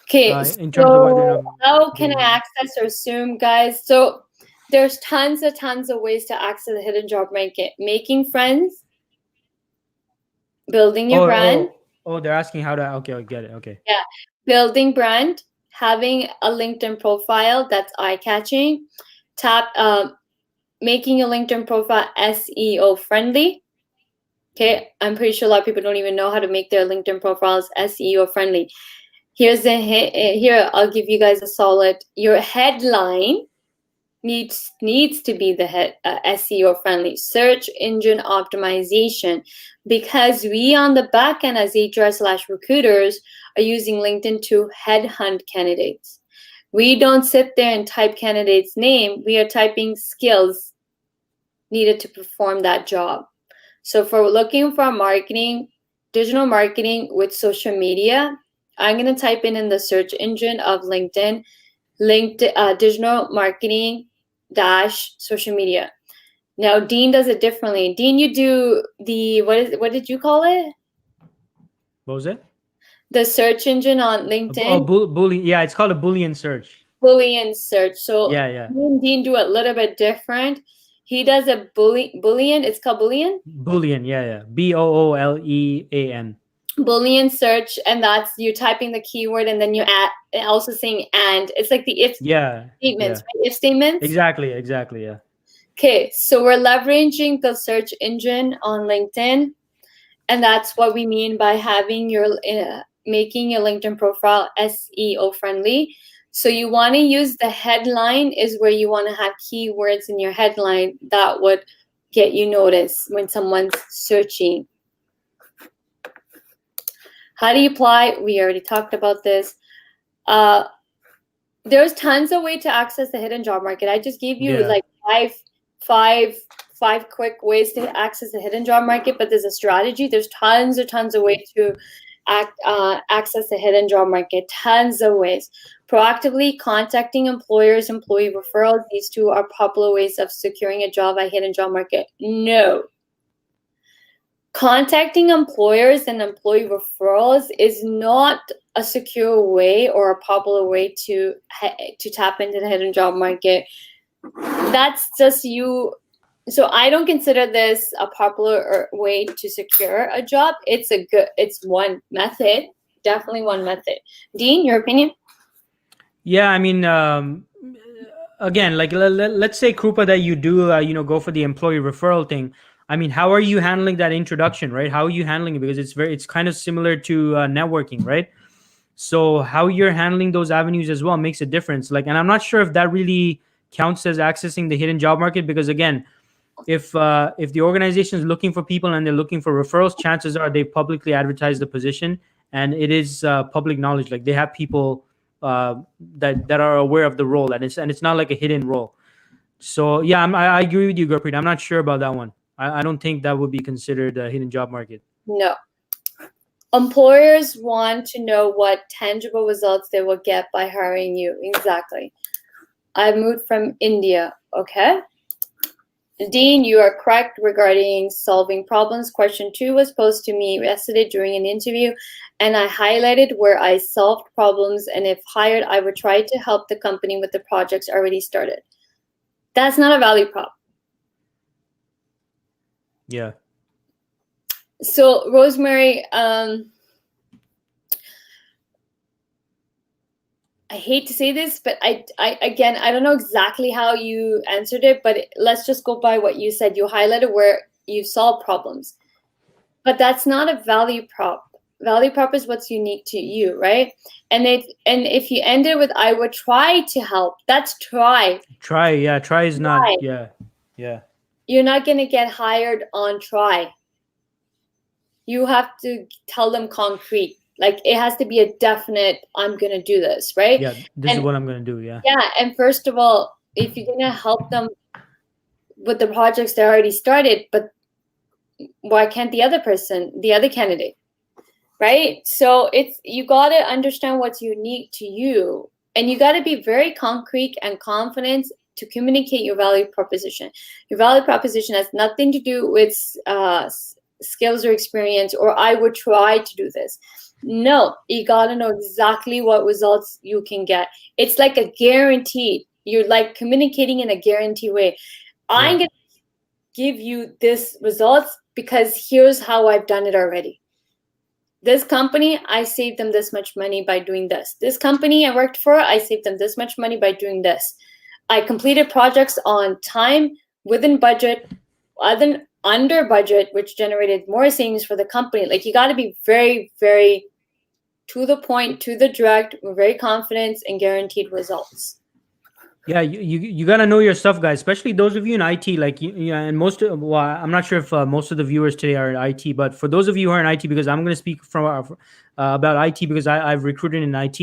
Okay, so how can I access or assume, guys? So there's tons of ways to access the hidden job market. Making friends, building your brand. Oh, they're asking how to. Okay, I get it. Okay. Yeah, building brand, having a LinkedIn profile that's eye-catching, making a LinkedIn profile SEO friendly. Okay, I'm pretty sure a lot of people don't even know how to make their LinkedIn profiles SEO friendly. Here's the here. I'll give you guys a solid. Your headline needs to be the SEO friendly, search engine optimization, because we on the back end as HR/recruiters are using LinkedIn to headhunt candidates. We don't sit there and type candidate's name. We are typing skills needed to perform that job. So if we're looking for marketing, digital marketing with social media, I'm going to type in the search engine of LinkedIn, LinkedIn, digital marketing dash social media. Now, Dean does it differently. Dean, you do what did you call it? What was it? The search engine on LinkedIn. Oh, Boolean. Yeah, it's called a Boolean search. Boolean search. So Yeah. me and Dean do it a little bit different. He does a Boolean. It's called Boolean. Boolean. Yeah. Boolean. Boolean search, and that's you typing the keyword and then you add, and also saying and. It's like the if statements, right? If statements. Exactly. Yeah. Okay, so we're leveraging the search engine on LinkedIn, and that's what we mean by having your making your LinkedIn profile SEO friendly. So you want to use the headline is where you want to have keywords in your headline that would get you noticed when someone's searching. How do you apply? We already talked about this. There's tons of ways to access the hidden job market. I just gave you like five quick ways to access the hidden job market, but there's a strategy. There's tons of ways to access the hidden job market. Tons of ways. Proactively contacting employers, employee referrals. These two are popular ways of securing a job at hidden job market. No. Contacting employers and employee referrals is not a secure way or a popular way to tap into the hidden job market. That's just you. So I don't consider this a popular way to secure a job. It's one method, definitely one method. Dean, your opinion? Yeah, I mean, again, like let's say, Krupa, that you do, go for the employee referral thing. I mean, how are you handling that introduction, right? How are you handling it? Because it's kind of similar to networking, right? So how you're handling those avenues as well makes a difference. Like, and I'm not sure if that really counts as accessing the hidden job market, because again, if the organization is looking for people and they're looking for referrals, chances are they publicly advertise the position, and it is public knowledge. Like, they have people that are aware of the role, and it's not like a hidden role. So yeah, I agree with you, Gurpreet. I'm not sure about that one. I don't think that would be considered a hidden job market. No. Employers want to know what tangible results they will get by hiring you. Exactly. I moved from India. Okay. Dean, you are correct regarding solving problems. Question 2 was posed to me yesterday during an interview, and I highlighted where I solved problems, and if hired, I would try to help the company with the projects already started. That's not a value prop. Yeah. So, Rosemary, I hate to say this, but I don't know exactly how you answered it, but let's just go by what you said. You highlighted where you solve problems, but that's not a value prop. Value prop is what's unique to you, right? And if you end it with "I would try to help," that's try. Try is not. Yeah. You're not gonna get hired on try. You have to tell them concrete. Like, it has to be a definite, I'm going to do this, right? Yeah, this is what I'm going to do, yeah. Yeah, and first of all, if you're going to help them with the projects they already started, but why can't the other candidate, right? So you got to understand what's unique to you, and you got to be very concrete and confident to communicate your value proposition. Your value proposition has nothing to do with skills or experience, or I would try to do this. No, you gotta know exactly what results you can get. It's like a guaranteed. You're like communicating in a guaranteed way. Yeah. I'm gonna give you this results because here's how I've done it already. This company, I saved them this much money by doing this. This company I worked for, I saved them this much money by doing this. I completed projects on time, within budget, under budget, which generated more savings for the company. Like, you got to be very, very to the point, to the direct, very confident, and guaranteed results. Yeah, you got to know your stuff, guys, especially those of you in IT. Like, and I'm not sure if most of the viewers today are in IT, but for those of you who are in IT, because I'm going to speak about IT because I've recruited in IT.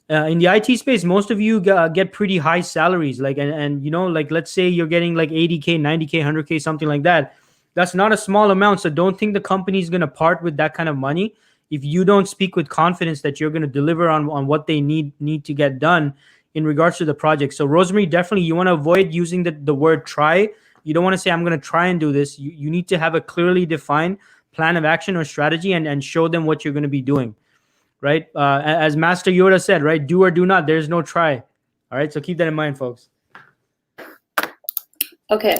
In the IT space, most of you get pretty high salaries. Like, and like, let's say you're getting like 80K, 90K, 100K, something like that. That's not a small amount. So don't think the company is going to part with that kind of money. If you don't speak with confidence that you're going to deliver on what they need to get done, in regards to the project. So Rosemary, definitely you want to avoid using the word try. You don't want to say, I'm going to try and do this. You need to have a clearly defined plan of action or strategy, and show them what you're going to be doing, right? As Master Yoda said, right? Do or do not. There's no try. All right. So keep that in mind, folks. Okay.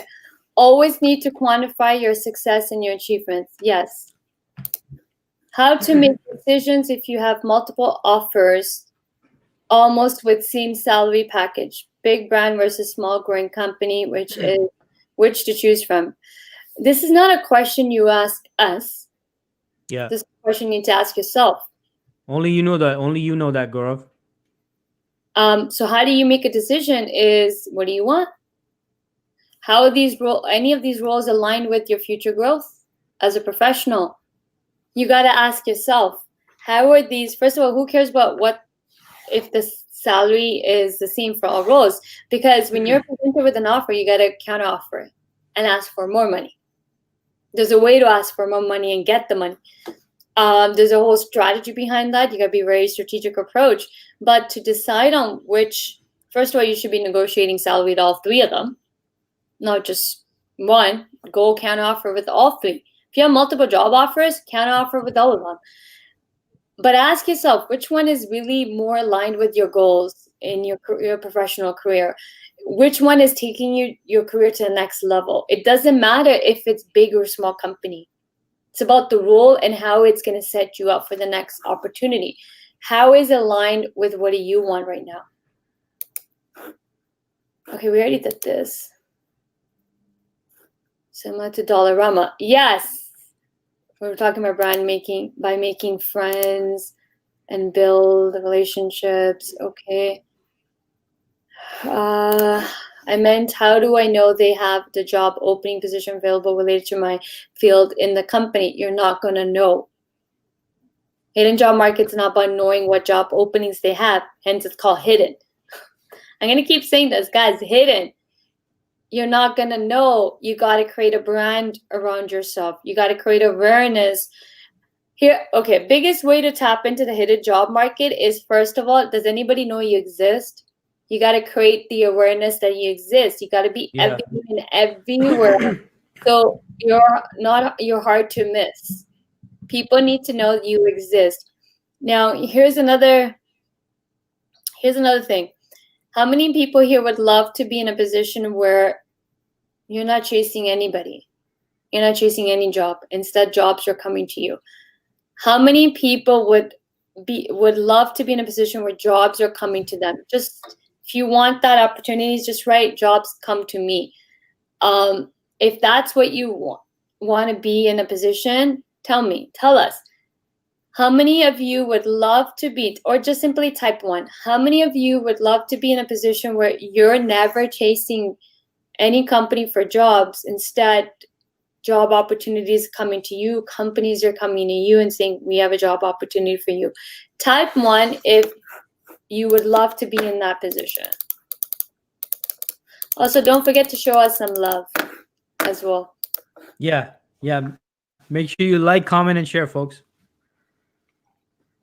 Always need to quantify your success and your achievements. Yes. How to make decisions if you have multiple offers, almost with same salary package. Big brand versus small growing company, which to choose from. This is not a question you ask us. Yeah. This is a question you need to ask yourself. Only you know that. Only you know that, Gaurav. So how do you make a decision is, what do you want? How are any of these roles aligned with your future growth as a professional? You got to ask yourself, how are these, first of all, who cares about what if the salary is the same for all roles? Because when you're presented with an offer, you got to counter offer it and ask for more money. There's a way to ask for more money and get the money. There's a whole strategy behind that. You got to be a very strategic approach. But to decide on which, first of all, you should be negotiating salary with all three of them, not just one. Go counter offer with all three. If you have multiple job offers, counter offer with all of them. But ask yourself, which one is really more aligned with your goals in your professional career? Which one is taking your career to the next level? It doesn't matter if it's big or small company. It's about the role and how it's going to set you up for the next opportunity. How is it aligned with what do you want right now? Okay, we already did this. Similar to Dollarama. Yes. We were talking about brand making by making friends and build relationships. Okay. I meant, how do I know they have the job opening position available related to my field in the company? You're not going to know. Hidden job market's not about knowing what job openings they have. Hence, it's called hidden. I'm going to keep saying this, guys, hidden. You're not going to know. You got to create a brand around yourself. You got to create awareness. Here, okay, biggest way to tap into the hidden job market is, first of all, does anybody know you exist? You got to create the awareness that you exist. You got to be everywhere. So you're hard to miss. People need to know you exist. Now, here's another thing. How many people here would love to be in a position where you're not chasing anybody? You're not chasing any job. Instead, jobs are coming to you. How many people would love to be in a position where jobs are coming to them? Just, if you want that opportunity, just write, jobs come to me. If that's what you want to be in a position, tell us. How many of you would love to be, or just simply type 1. How many of you would love to be in a position where you're never chasing any company for jobs? Instead, job opportunities coming to you, companies are coming to you and saying, we have a job opportunity for you. Type 1 if you would love to be in that position. Also, don't forget to show us some love as well. Yeah. Make sure you like, comment, and share, folks.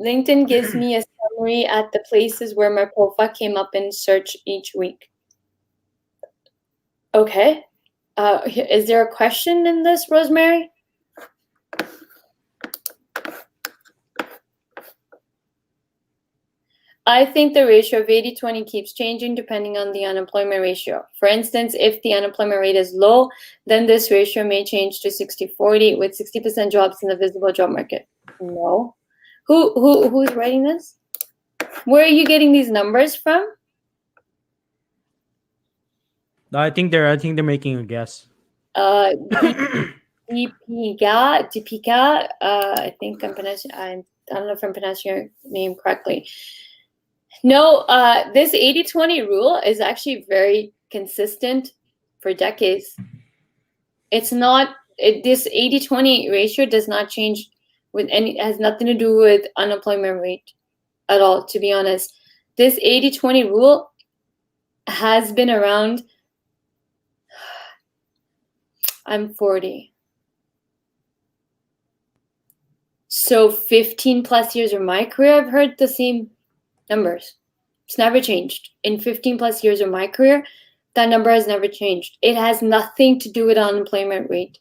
LinkedIn gives me a summary at the places where my profile came up in search each week. Okay. Is there a question in this, Rosemary? I think the ratio of 80-20 keeps changing depending on the unemployment ratio. For instance, if the unemployment rate is low, then this ratio may change to 60-40 with 60% jobs in the visible job market. No. Who's writing this? Where are you getting these numbers from? I think they're making a guess. Deepika, I think I'm pronouncing, I don't know if I'm pronouncing your name correctly. No, this 80-20 rule is actually very consistent for decades. It's not, this 80-20 ratio does not change with any, has nothing to do with unemployment rate at all, to be honest. This 80-20 rule has been around, I'm 40. So 15 plus years of my career, I've heard the same numbers. It's never changed. In 15 plus years of my career, that number has never changed. It has nothing to do with unemployment rate.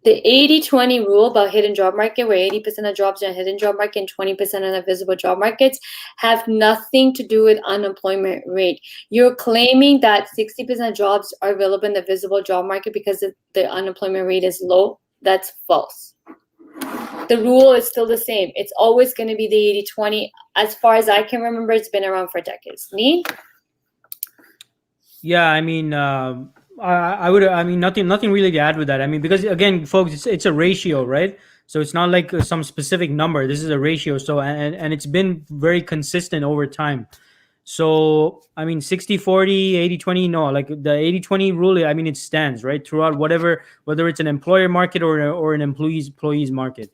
The 80-20 rule about hidden job market, where 80% of jobs are in hidden job market and 20% in the visible job markets, have nothing to do with unemployment rate. You're claiming that 60% of jobs are available in the visible job market because the unemployment rate is low. That's false. The rule is still the same. It's always going to be the 80-20. As far as I can remember, it's been around for decades. Me? Yeah, I mean, I would, I mean, nothing really to add with that. I mean, because again, folks, it's a ratio, right? So it's not like some specific number. This is a ratio. So, and it's been very consistent over time. So, I mean, 60-40, 80-20, no, like the 80-20 rule, I mean, it stands, right? Throughout whatever, whether it's an employer market or an employees market.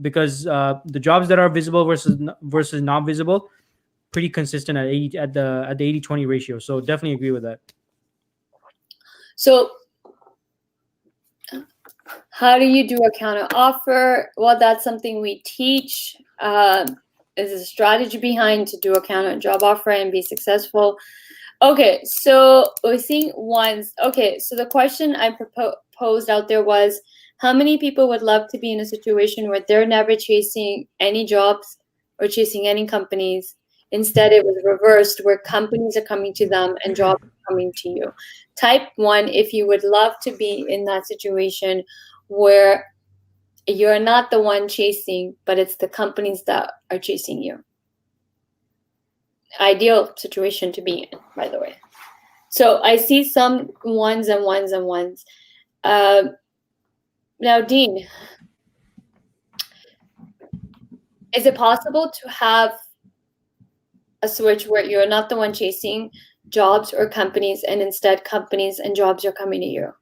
Because the jobs that are visible versus not visible, pretty consistent at 80 at the 80-20 ratio. So definitely agree with that. So how do you do a counter offer? Well, that's something we teach. There's a strategy behind to do a counter job offer and be successful. Okay, so we're seeing ones. Okay, so the question I proposed out there was, how many people would love to be in a situation where they're never chasing any jobs or chasing any companies? Instead, it was reversed, where companies are coming to them and jobs are coming to you. Type 1 if you would love to be in that situation where you're not the one chasing, but it's the companies that are chasing you. Ideal situation to be in, by the way. So I see some ones and ones and ones. Now, Dean, is it possible to have a switch where you're not the one chasing jobs or companies, and instead companies and jobs are coming to you?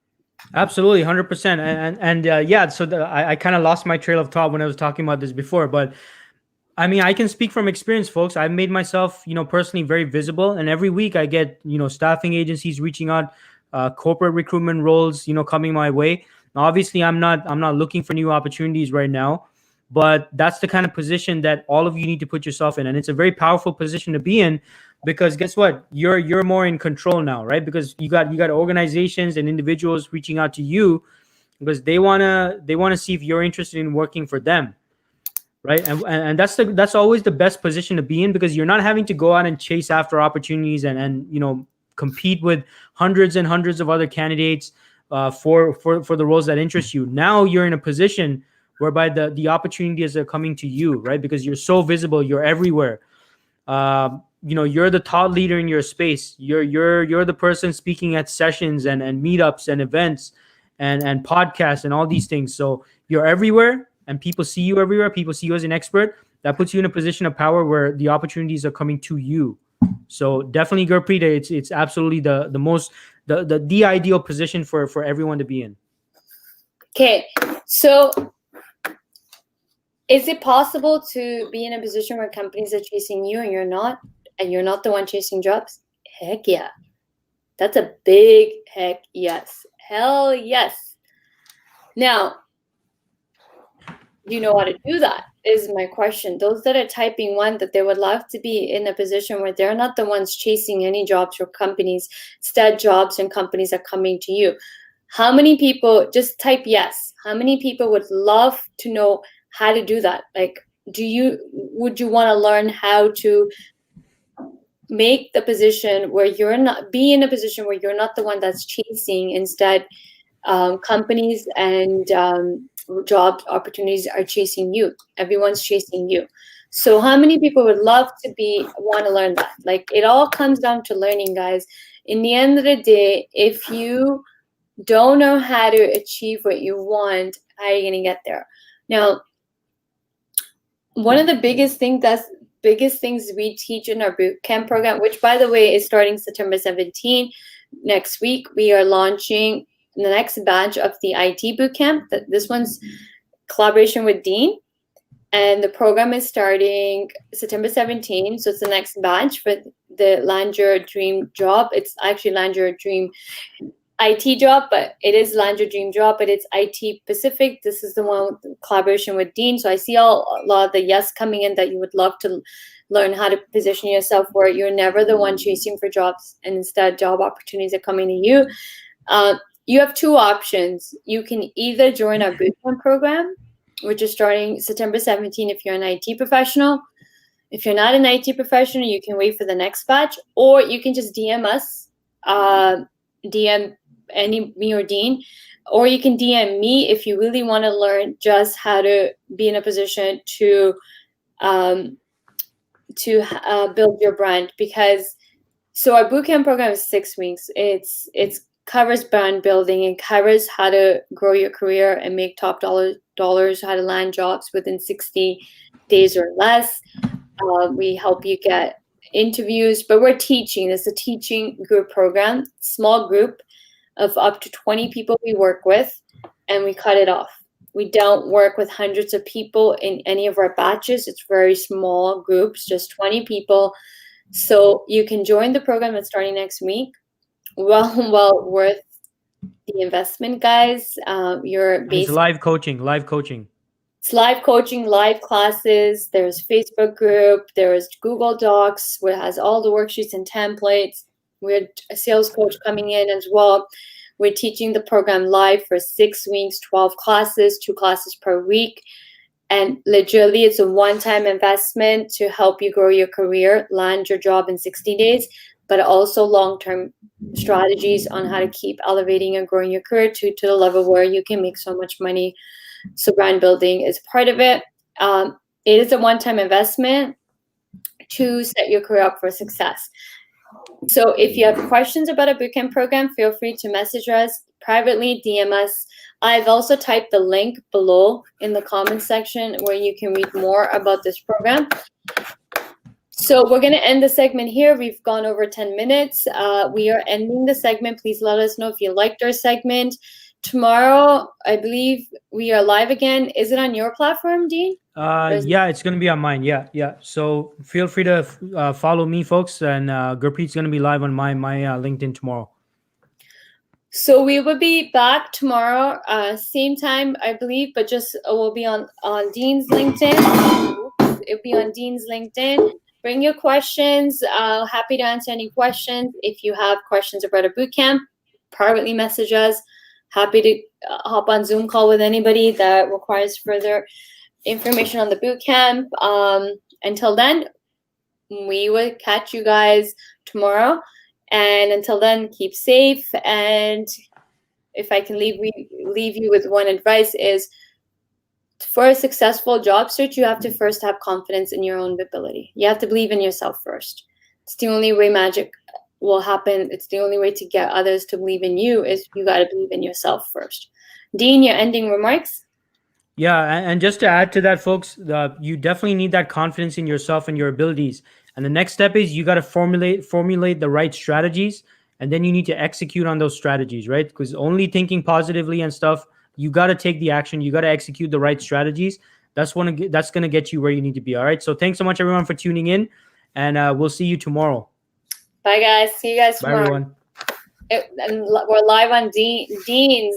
Absolutely, 100%. And yeah, so I kind of lost my trail of thought when I was talking about this before, but I mean, I can speak from experience, folks. I've made myself, personally very visible, and every week I get, staffing agencies reaching out, corporate recruitment roles, coming my way. Now, obviously, I'm not looking for new opportunities right now, but that's the kind of position that all of you need to put yourself in, and it's a very powerful position to be in, because guess what? You're more in control now, right? Because you got organizations and individuals reaching out to you because they wanna see if you're interested in working for them. Right. And that's always the best position to be in, because you're not having to go out and chase after opportunities and compete with hundreds and hundreds of other candidates for the roles that interest you. Now you're in a position whereby the opportunities are coming to you, right? Because you're so visible, you're everywhere. You're the thought leader in your space. You're the person speaking at sessions and meetups and events and podcasts and all these things. So you're everywhere. And people see you everywhere. People see you as an expert. That puts you in a position of power where the opportunities are coming to you. So definitely, Gurpreet, it's absolutely the ideal position for everyone to be in. Okay, so is it possible to be in a position where companies are chasing you and you're not the one chasing jobs? Heck yeah. That's a big heck yes. Hell yes. Now, do you know how to do that is my question. Those that are typing 1 that they would love to be in a position where they're not the ones chasing any jobs or companies, instead jobs and companies are coming to you. How many people, just type yes, how many people would love to know how to do that? Like, would you want to learn how to make the position where be in a position where you're not the one that's chasing, instead companies and job opportunities are chasing you. Everyone's chasing you. So how many people would love to want to learn that? Like, it all comes down to learning, guys. In the end of the day, if you don't know how to achieve what you want, how are you going to get there? Now, one of the biggest things we teach in our boot camp program, which by the way is starting September 17 next week, we are launching the next batch of the IT bootcamp. This one's collaboration with Dean, and the program is starting September 17. So it's the next batch for the Land Your Dream job. It's actually Land Your Dream IT job, but it is Land Your Dream job, but it's IT Pacific. This is the one with the collaboration with Dean. So I see a lot of the yes coming in that you would love to learn how to position yourself where you're never the one chasing for jobs, and instead job opportunities are coming to you. You have two options. You can either join our bootcamp program, which is starting September 17 if you're an IT professional. If you're not an IT professional, you can wait for the next batch, or you can just DM us, DM me or Dean, or you can DM me if you really want to learn just how to be in a position to build your brand. Because so our bootcamp program is 6 weeks. It's covers brand building and covers how to grow your career and make top dollars, how to land jobs within 60 days or less. We help you get interviews, but we're teaching. It's a teaching group program, small group of up to 20 people we work with, and we cut it off. We don't work with hundreds of people in any of our batches. It's very small groups, just 20 people. So you can join the program that's starting next week. Well worth the investment, guys. It's live coaching. It's live coaching, live classes. There's Facebook group. There's Google Docs, where it has all the worksheets and templates. We had a sales coach coming in as well. We're teaching the program live for 6 weeks, 12 classes, 2 classes per week. And literally, it's a one-time investment to help you grow your career, land your job in 60 days, but also long-term strategies on how to keep elevating and growing your career to the level where you can make so much money. So brand building is part of it. It is a one-time investment to set your career up for success. So if you have questions about a bootcamp program, feel free to message us privately, DM us. I've also typed the link below in the comments section where you can read more about this program. So we're going to end the segment here. We've gone over 10 minutes. We are ending the segment. Please let us know if you liked our segment. Tomorrow, I believe we are live again. Is it on your platform, Dean? Yeah, it's going to be on mine. Yeah. So feel free to follow me, folks. And Gurpreet's going to be live on my LinkedIn tomorrow. So we will be back tomorrow, same time, I believe, but just we'll be on Dean's LinkedIn. It'll be on Dean's LinkedIn. Bring your questions. Happy to answer any questions. If you have questions about a bootcamp, privately message us. Happy to hop on Zoom call with anybody that requires further information on the bootcamp. Until then, we will catch you guys tomorrow. And until then, keep safe. And if I can leave you with one advice is, for a successful job search, you have to first have confidence in your own ability. You have to believe in yourself first. It's the only way magic will happen. It's the only way to get others to believe in you is you got to believe in yourself first. Dean, your ending remarks? Yeah, and just to add to that, folks, you definitely need that confidence in yourself and your abilities. And the next step is you got to formulate the right strategies, and then you need to execute on those strategies, right? Because only thinking positively and stuff, you got to take the action. You got to execute the right strategies. That's going to get you where you need to be. All right. So thanks so much, everyone, for tuning in, and we'll see you tomorrow. Bye, guys. See you guys tomorrow. Bye, everyone. And we're live on Dean's.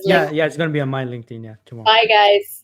Yeah, it's going to be on my LinkedIn. Yeah, tomorrow. Bye, guys.